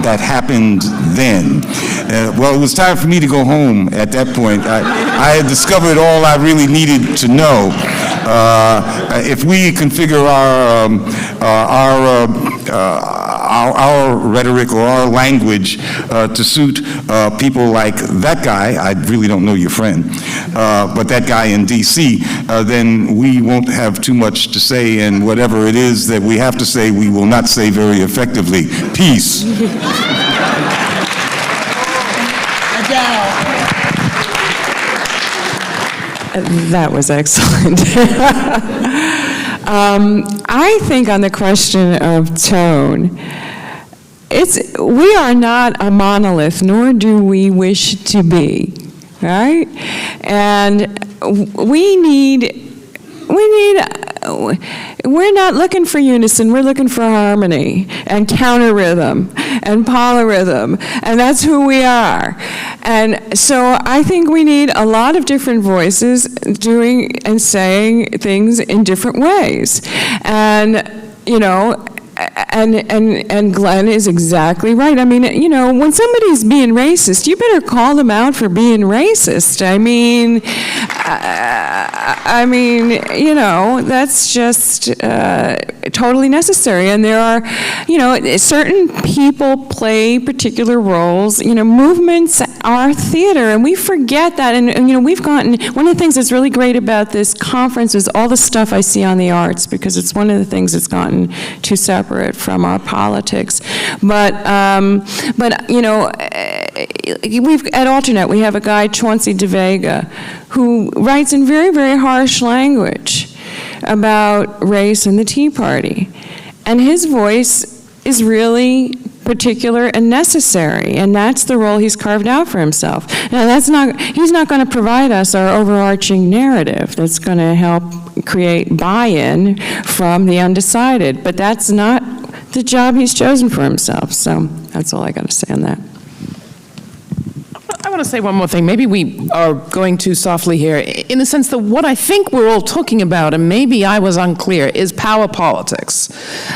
[SPEAKER 3] that happened then. Well, it was time for me to go home at that point. I had discovered all I really needed to know. If we configure our rhetoric or our language to suit people like that guy, I really don't know your friend, but that guy in D.C., then we won't have too much to say, and whatever it is that we have to say, we will not say very effectively. Peace.
[SPEAKER 1] Adele.
[SPEAKER 4] That was excellent. I think on the question of tone, we are not a monolith, nor do we wish to be, right? And we're not looking for unison, we're looking for harmony and counter rhythm and polyrhythm, and that's who we are. And so I think we need a lot of different voices doing and saying things in different ways. And, you know, and Glen is exactly right. I mean, you know, when somebody's being racist, you better call them out for being racist. I mean, you know, that's just totally necessary. And there are, you know, certain people play particular roles. You know, movements are theater, and we forget that. And you know, we've gotten, one of the things that's really great about this conference is all the stuff I see on the arts, because it's one of the things that's gotten too separate from our politics. But you know, at Alternet, we have a guy, Chauncey DeVega, who writes in very, very harsh language about race and the Tea Party. And his voice is really particular and necessary, and that's the role he's carved out for himself. Now, he's not going to provide us our overarching narrative that's going to help create buy-in from the undecided, but that's not the job he's chosen for himself. So that's all I got to say on that.
[SPEAKER 2] I want to say one more thing. Maybe we are going too softly here, in the sense that what I think we're all talking about, and maybe I was unclear, is power politics.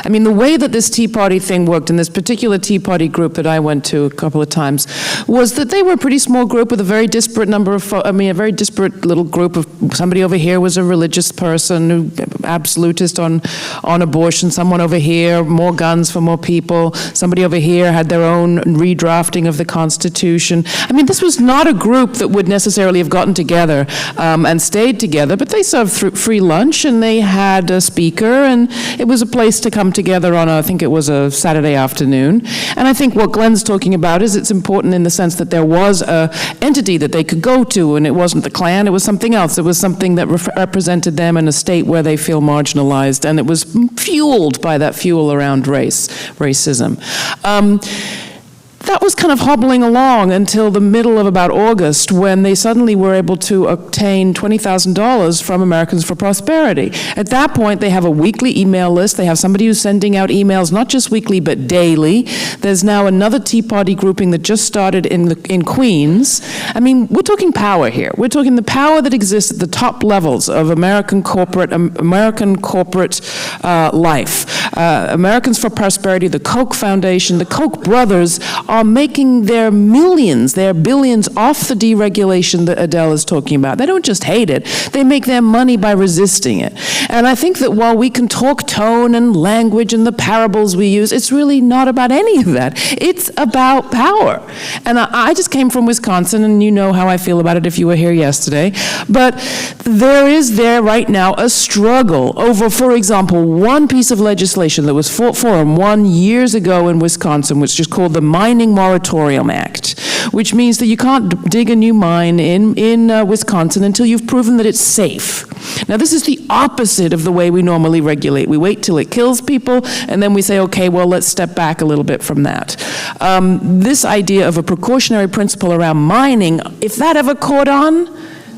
[SPEAKER 2] I mean, the way that this Tea Party thing worked, in this particular Tea Party group that I went to a couple of times, was that they were a pretty small group with a very disparate number of, a very disparate little group of, somebody over here was a religious person, who absolutist on abortion, someone over here, more guns for more people, somebody over here had their own redrafting of the Constitution. I mean, this was not a group that would necessarily have gotten together and stayed together, but they served free lunch, and they had a speaker, and it was a place to come together on, I think it was a Saturday afternoon. And I think what Glen's talking about is it's important in the sense that there was a entity that they could go to, and it wasn't the Klan, it was something else. It was something that represented them in a state where they feel marginalized, and it was fueled by that fuel around racism. That was kind of hobbling along until the middle of about August, when they suddenly were able to obtain $20,000 from Americans for Prosperity. At that point, they have a weekly email list. They have somebody who's sending out emails, not just weekly, but daily. There's now another Tea Party grouping that just started in Queens. I mean, we're talking power here. We're talking the power that exists at the top levels of American corporate life. Americans for Prosperity, the Koch Foundation, the Koch brothers are making their millions, their billions off the deregulation that Adele is talking about. They don't just hate it, they make their money by resisting it. And I think that while we can talk tone and language and the parables we use, it's really not about any of that. It's about power. And I just came from Wisconsin, and you know how I feel about it if you were here yesterday. But there is right now a struggle over, for example, one piece of legislation that was fought for and won years ago in Wisconsin, which is called the Mining Moratorium Act, which means that you can't dig a new mine in Wisconsin until you've proven that it's safe. Now, this is the opposite of the way we normally regulate. We wait till it kills people, and then we say, okay, well, let's step back a little bit from that. This idea of a precautionary principle around mining, if that ever caught on,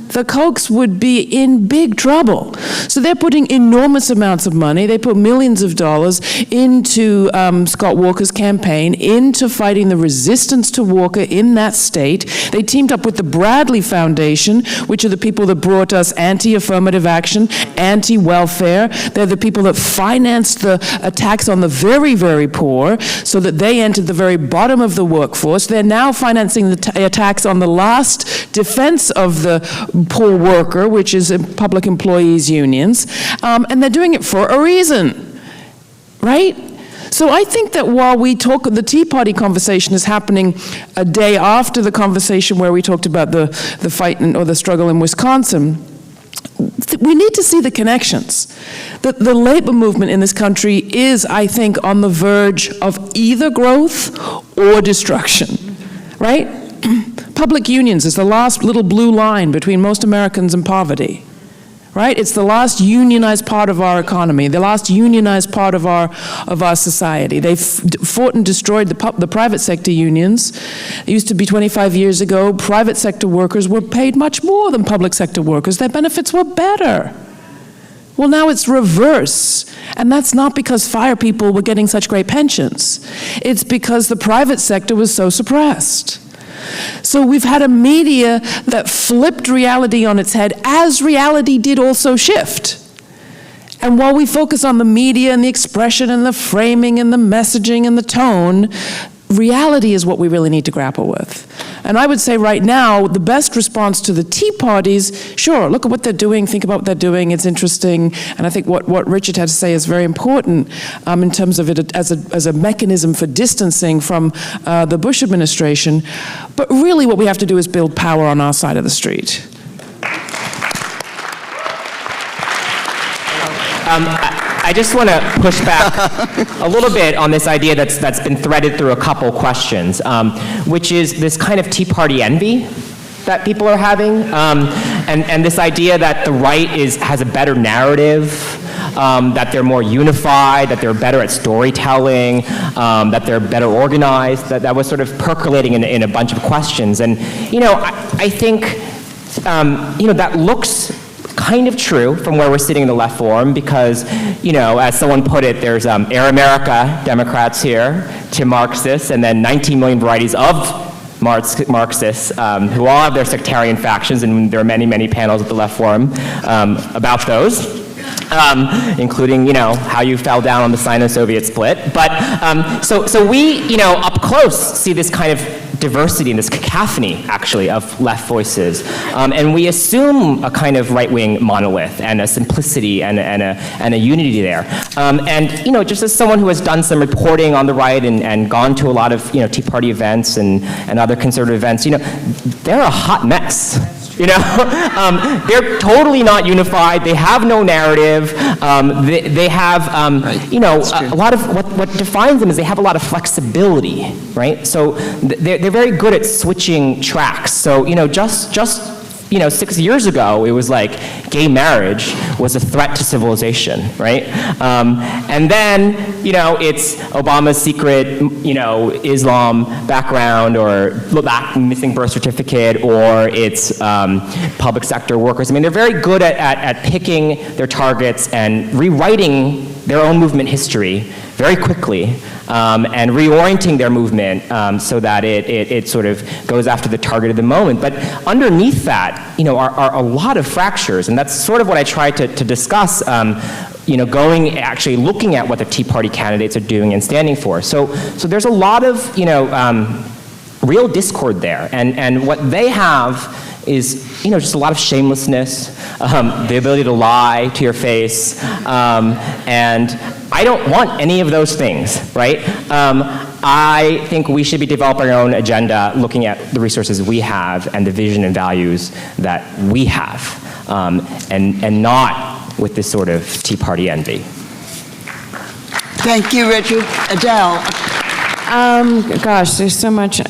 [SPEAKER 2] the Kochs would be in big trouble. So they're putting enormous amounts of money. They put millions of dollars into Scott Walker's campaign, into fighting the resistance to Walker in that state. They teamed up with the Bradley Foundation, which are the people that brought us anti-affirmative action, anti-welfare. They're the people that financed the attacks on the very, very poor so that they entered the very bottom of the workforce. They're now financing the attacks on the last defense of the poor worker, which is public employees unions, and they're doing it for a reason, right? So I think that while we talk, the Tea Party conversation is happening a day after the conversation where we talked about the fight or the struggle in Wisconsin. We need to see the connections. The labor movement in this country is, I think, on the verge of either growth or destruction, right? Public unions is the last little blue line between most Americans and poverty, right? It's the last unionized part of our economy, the last unionized part of our society. They fought and destroyed the private sector unions. It used to be 25 years ago, private sector workers were paid much more than public sector workers. Their benefits were better. Well, now it's reverse. And that's not because fire people were getting such great pensions. It's because the private sector was so suppressed. So we've had a media that flipped reality on its head, as reality did also shift. And while we focus on the media and the expression and the framing and the messaging and the tone, reality is what we really need to grapple with. And I would say right now, the best response to the Tea Parties, sure, look at what they're doing, think about what they're doing, it's interesting, and I think what Richard had to say is very important in terms of it as a mechanism for distancing from the Bush administration. But really what we have to do is build power on our side of the street.
[SPEAKER 5] I just want to push back a little bit on this idea that's been threaded through a couple questions, which is this kind of Tea Party envy that people are having, and this idea that the right has a better narrative, that they're more unified, that they're better at storytelling, that they're better organized. That was sort of percolating in a bunch of questions, and I think that looks kind of true from where we're sitting in the left forum because, as someone put it, there's Air America Democrats here to Marxists, and then 19 million varieties of Marxists who all have their sectarian factions, and there are many, many panels at the left forum about those. Including, how you fell down on the Sino-Soviet split. But so we, up close, see this kind of diversity and this cacophony, actually, of left voices. And we assume a kind of right-wing monolith and a simplicity and a unity there. And, just as someone who has done some reporting on the right and gone to a lot of, Tea Party events and other conservative events, they're a hot mess. They're totally not unified. They have no narrative. They have, a lot of what defines them is they have a lot of flexibility, right? So they're very good at switching tracks. So just 6 years ago, it was like gay marriage was a threat to civilization, right? And then, it's Obama's secret, Islam background or missing birth certificate, or it's public sector workers. I mean, they're very good at picking their targets and rewriting their own movement history very quickly. And reorienting their movement so that it sort of goes after the target of the moment. But underneath that, are a lot of fractures, and that's sort of what I tried to discuss, actually looking at what the Tea Party candidates are doing and standing for. So there's a lot of, real discord there, and what they have is, just a lot of shamelessness, the ability to lie to your face, and I don't want any of those things, right? I think we should be developing our own agenda, looking at the resources we have and the vision and values that we have, and not with this sort of Tea Party envy.
[SPEAKER 1] Thank you, Richard. Adele.
[SPEAKER 4] Gosh, there's so much.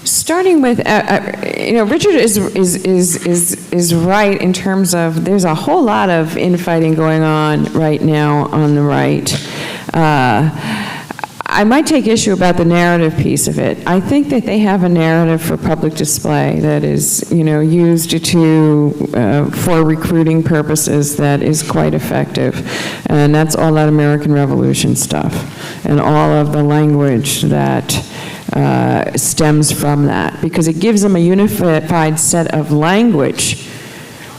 [SPEAKER 4] Starting with, Richard is right in terms of there's a whole lot of infighting going on right now on the right. I might take issue about the narrative piece of it. I think that they have a narrative for public display that is, used for recruiting purposes that is quite effective. And that's all that American Revolution stuff and all of the language that stems from that, because it gives them a unified set of language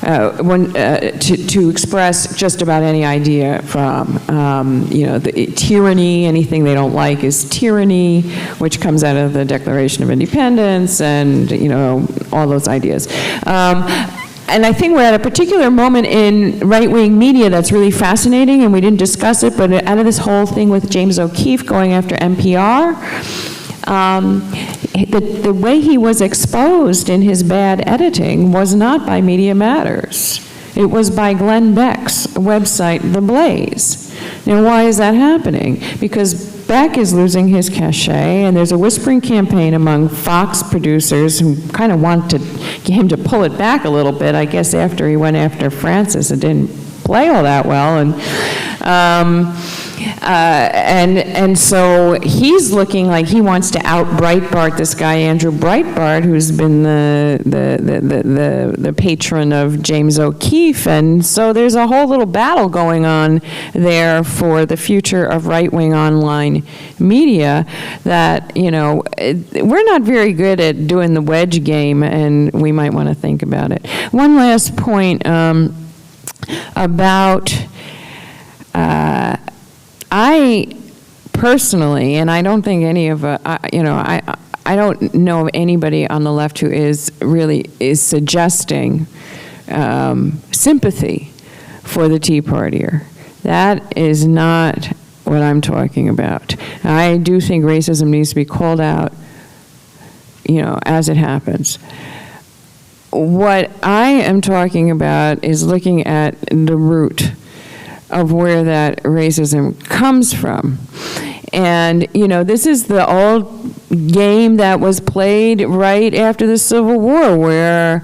[SPEAKER 4] to express just about any idea from. The tyranny, anything they don't like is tyranny, which comes out of the Declaration of Independence and, all those ideas. And I think we're at a particular moment in right-wing media that's really fascinating, and we didn't discuss it, but out of this whole thing with James O'Keefe going after NPR, the way he was exposed in his bad editing was not by Media Matters. It was by Glenn Beck's website, The Blaze. Now, why is that happening? Because Beck is losing his cachet, and there's a whispering campaign among Fox producers who kind of want to get him to pull it back a little bit. I guess after he went after Francis, it didn't play all that well, and so he's looking like he wants to out Breitbart this guy Andrew Breitbart, who's been the patron of James O'Keefe, and so there's a whole little battle going on there for the future of right-wing online media that, you know, we're not very good at doing the wedge game, and we might want to think about it. One last point about I personally, and I don't think any of I don't know of anybody on the left who is suggesting sympathy for the Tea Partier. That is not what I'm talking about. I do think racism needs to be called out, you know, as it happens. What I am talking about is looking at the root of where that racism comes from. And, you know, this is the old game that was played right after the Civil War, where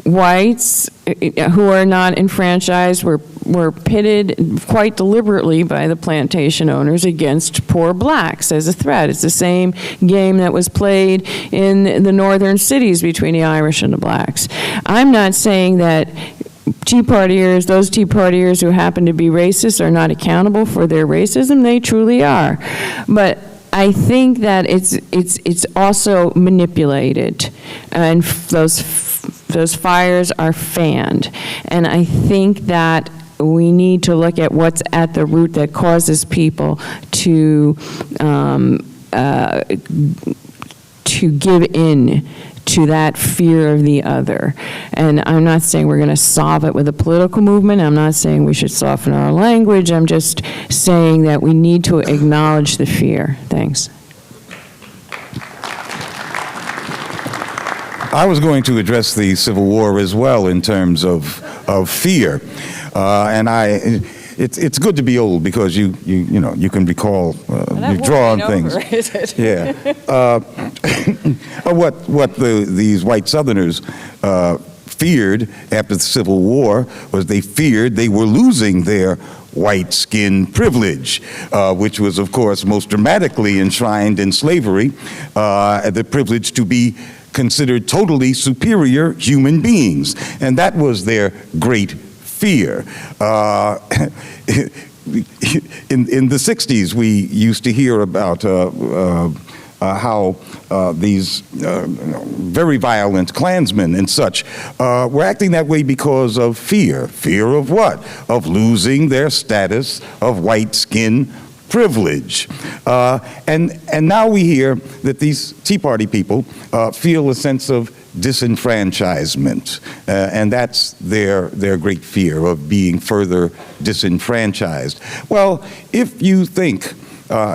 [SPEAKER 4] whites who are not enfranchised were pitted quite deliberately by the plantation owners against poor blacks as a threat. It's the same game that was played in the northern cities between the Irish and the blacks. I'm not saying that Tea Partiers, those Tea Partiers who happen to be racist, are not accountable for their racism. They truly are. But I think that it's also manipulated, and those fires are fanned. And I think that we need to look at what's at the root that causes people to give in to that fear of the other. And I'm not saying we're going to solve it with a political movement. I'm not saying we should soften our language. I'm just saying that we need to acknowledge the fear. Thanks.
[SPEAKER 3] I was going to address the Civil War as well in terms of fear, and it's good to be old because you know you can recall, you draw on things. Yeah. What these white Southerners feared after the Civil War was they feared they were losing their white skin privilege, which was, of course, most dramatically enshrined in slavery, the privilege to be considered totally superior human beings. And that was their great fear. In the 60s, we used to hear about how these very violent Klansmen and such were acting that way because of fear. Fear of what? Of losing their status of white skin privilege. And now we hear that these Tea Party people feel a sense of disenfranchisement, and that's their great fear of being further disenfranchised. Well, if you think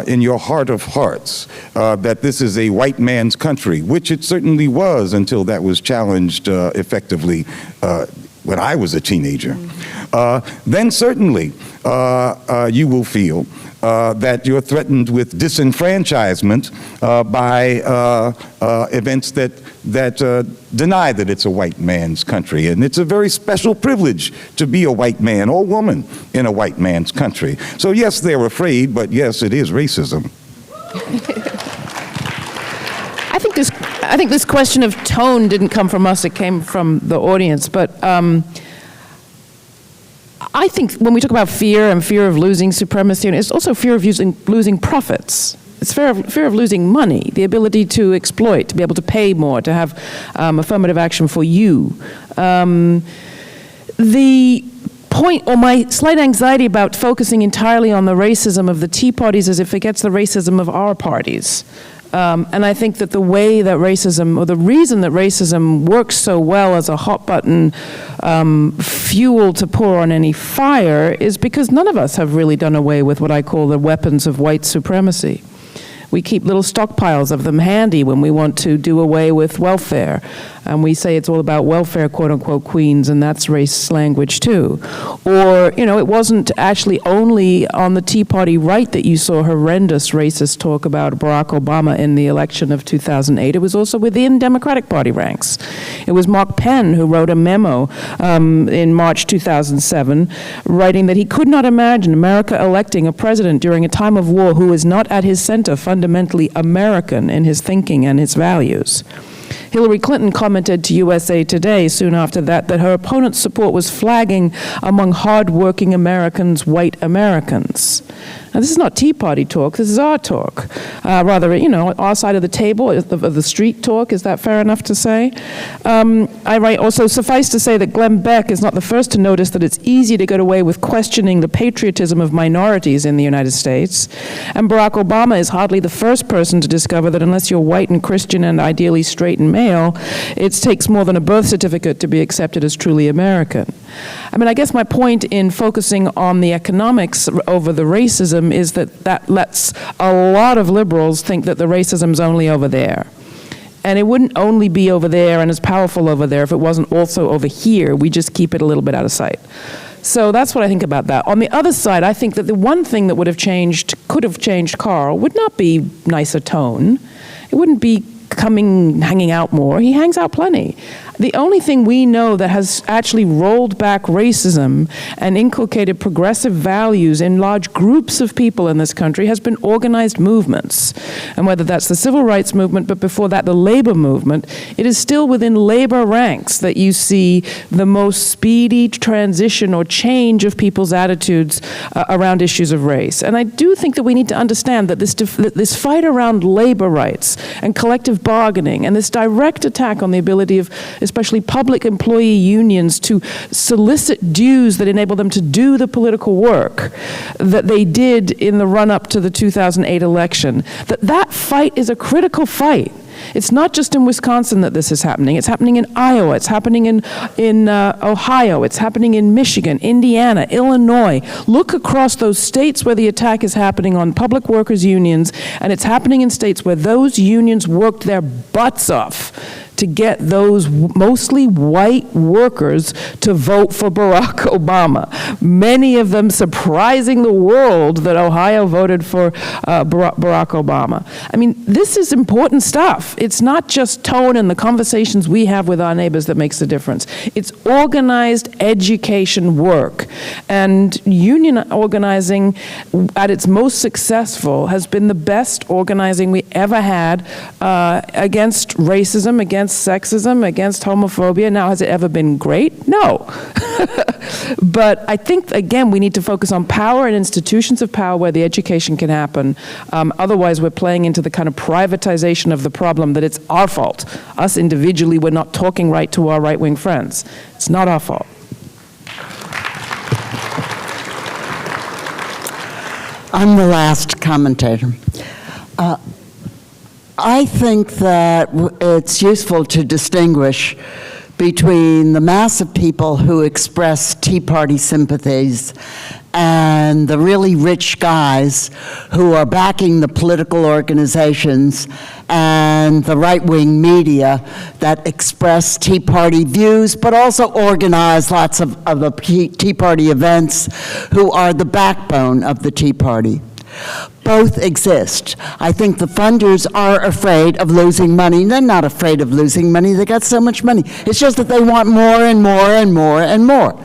[SPEAKER 3] in your heart of hearts that this is a white man's country, which it certainly was until that was challenged effectively when I was a teenager, then certainly you will feel that you're threatened with disenfranchisement by events that deny that it's a white man's country. And it's a very special privilege to be a white man or woman in a white man's country. So yes, they're afraid, but yes, it is racism.
[SPEAKER 2] I think this question of tone didn't come from us, it came from the audience, but I think when we talk about fear and fear of losing supremacy, it's also fear of losing profits. It's fear of losing money, the ability to exploit, to be able to pay more, to have affirmative action for you. The point, or my slight anxiety about focusing entirely on the racism of the Tea Parties is it forgets the racism of our parties. And I think that the way that racism, or the reason that racism works so well as a hot button fuel to pour on any fire is because none of us have really done away with what I call the weapons of white supremacy. We keep little stockpiles of them handy when we want to do away with welfare. And we say it's all about welfare, quote unquote, queens, and that's race language too. Or, it wasn't actually only on the Tea Party right that you saw horrendous racist talk about Barack Obama in the election of 2008. It was also within Democratic Party ranks. It was Mark Penn who wrote a memo in March 2007, writing that he could not imagine America electing a president during a time of war who is not at his center fundamentally American in his thinking and his values. Hillary Clinton commented to USA Today soon after that her opponent's support was flagging among hard-working Americans, white Americans. Now, this is not Tea Party talk, this is our talk. Our side of the table, of the street talk, is that fair enough to say? I write, also suffice to say that Glen Beck is not the first to notice that it's easy to get away with questioning the patriotism of minorities in the United States. And Barack Obama is hardly the first person to discover that unless you're white and Christian and ideally straight and male, it takes more than a birth certificate to be accepted as truly American. I guess my point in focusing on the economics over the racism is that lets a lot of liberals think that the racism's only over there. And it wouldn't only be over there and as powerful over there if it wasn't also over here. We just keep it a little bit out of sight. So that's what I think about that. On the other side, I think that the one thing that could have changed Carl would not be nicer tone. It wouldn't be hanging out more. He hangs out plenty. The only thing we know that has actually rolled back racism and inculcated progressive values in large groups of people in this country has been organized movements. And whether that's the civil rights movement, but before that the labor movement, it is still within labor ranks that you see the most speedy transition or change of people's attitudes around issues of race. And I do think that we need to understand that this fight around labor rights and collective bargaining and this direct attack on the ability of especially public employee unions to solicit dues that enable them to do the political work that they did in the run-up to the 2008 election, that fight is a critical fight. It's not just in Wisconsin that this is happening. It's happening in Iowa. It's happening in Ohio. It's happening in Michigan, Indiana, Illinois. Look across those states where the attack is happening on public workers' unions, and it's happening in states where those unions worked their butts off to get those mostly white workers to vote for Barack Obama. Many of them surprising the world that Ohio voted for Barack Obama. This is important stuff. It's not just tone and the conversations we have with our neighbors that makes the difference. It's organized education work. And union organizing at its most successful has been the best organizing we ever had against racism, against sexism, against homophobia. Now, has it ever been great? No. But I think, again, we need to focus on power and institutions of power where the education can happen. Otherwise, we're playing into the kind of privatization of the problem that it's our fault. Us individually, we're not talking right to our right-wing friends. It's not our fault.
[SPEAKER 1] I'm the last commentator. I think that it's useful to distinguish between the mass of people who express Tea Party sympathies and the really rich guys who are backing the political organizations and the right-wing media that express Tea Party views, but also organize lots of the Tea Party events, who are the backbone of the Tea Party. Both exist. I think the funders are afraid of losing money. They're not afraid of losing money. They got so much money. It's just that they want more and more and more and more.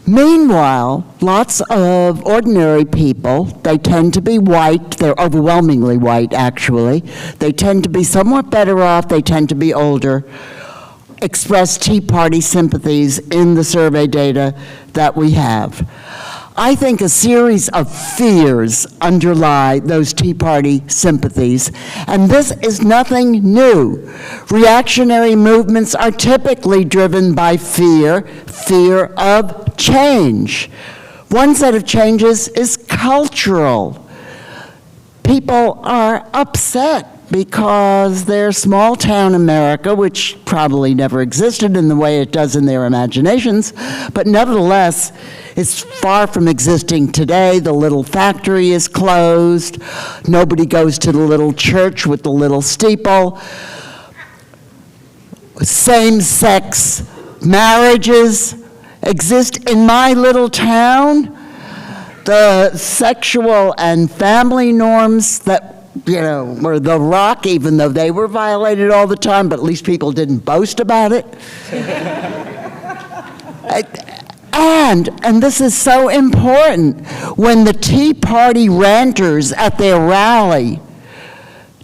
[SPEAKER 1] Meanwhile, lots of ordinary people, they tend to be white. They're overwhelmingly white, actually. They tend to be somewhat better off. They tend to be older. Express Tea Party sympathies in the survey data that we have. I think a series of fears underlie those Tea Party sympathies, and this is nothing new. Reactionary movements are typically driven by fear of change. One set of changes is cultural. people are upset because their small town America, which probably never existed in the way it does in their imaginations, but nevertheless is far from existing today. The little factory is closed. Nobody goes to the little church with the little steeple. Same-sex marriages exist in my little town. The sexual and family norms that were the rock, even though they were violated all the time, but at least people didn't boast about it. And this is so important, when the Tea Party ranters at their rally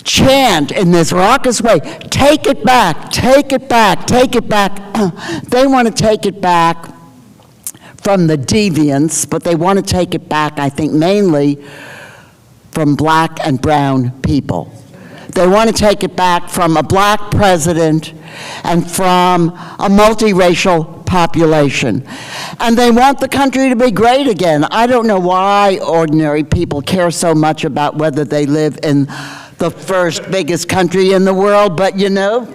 [SPEAKER 1] chant in this raucous way, take it back, take it back, take it back. They want to take it back from the deviants, but they want to take it back, I think, mainly from black and brown people. They want to take it back from a black president and from a multiracial population. And they want the country to be great again. I don't know why ordinary people care so much about whether they live in the first biggest country in the world, but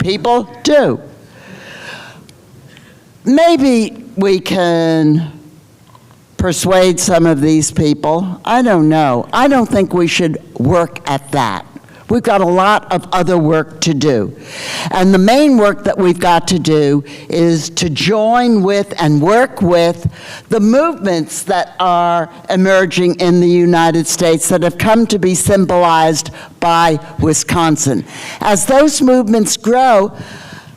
[SPEAKER 1] people do. Maybe we can persuade some of these people. I don't know. I don't think we should work at that. We've got a lot of other work to do. And the main work that we've got to do is to join with and work with the movements that are emerging in the United States that have come to be symbolized by Wisconsin. As those movements grow,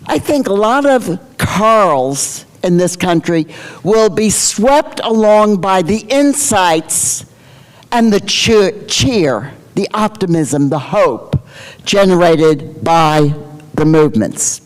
[SPEAKER 1] I think a lot of Carls in this country will be swept along by the insights and the cheer, the optimism, the hope generated by the movements.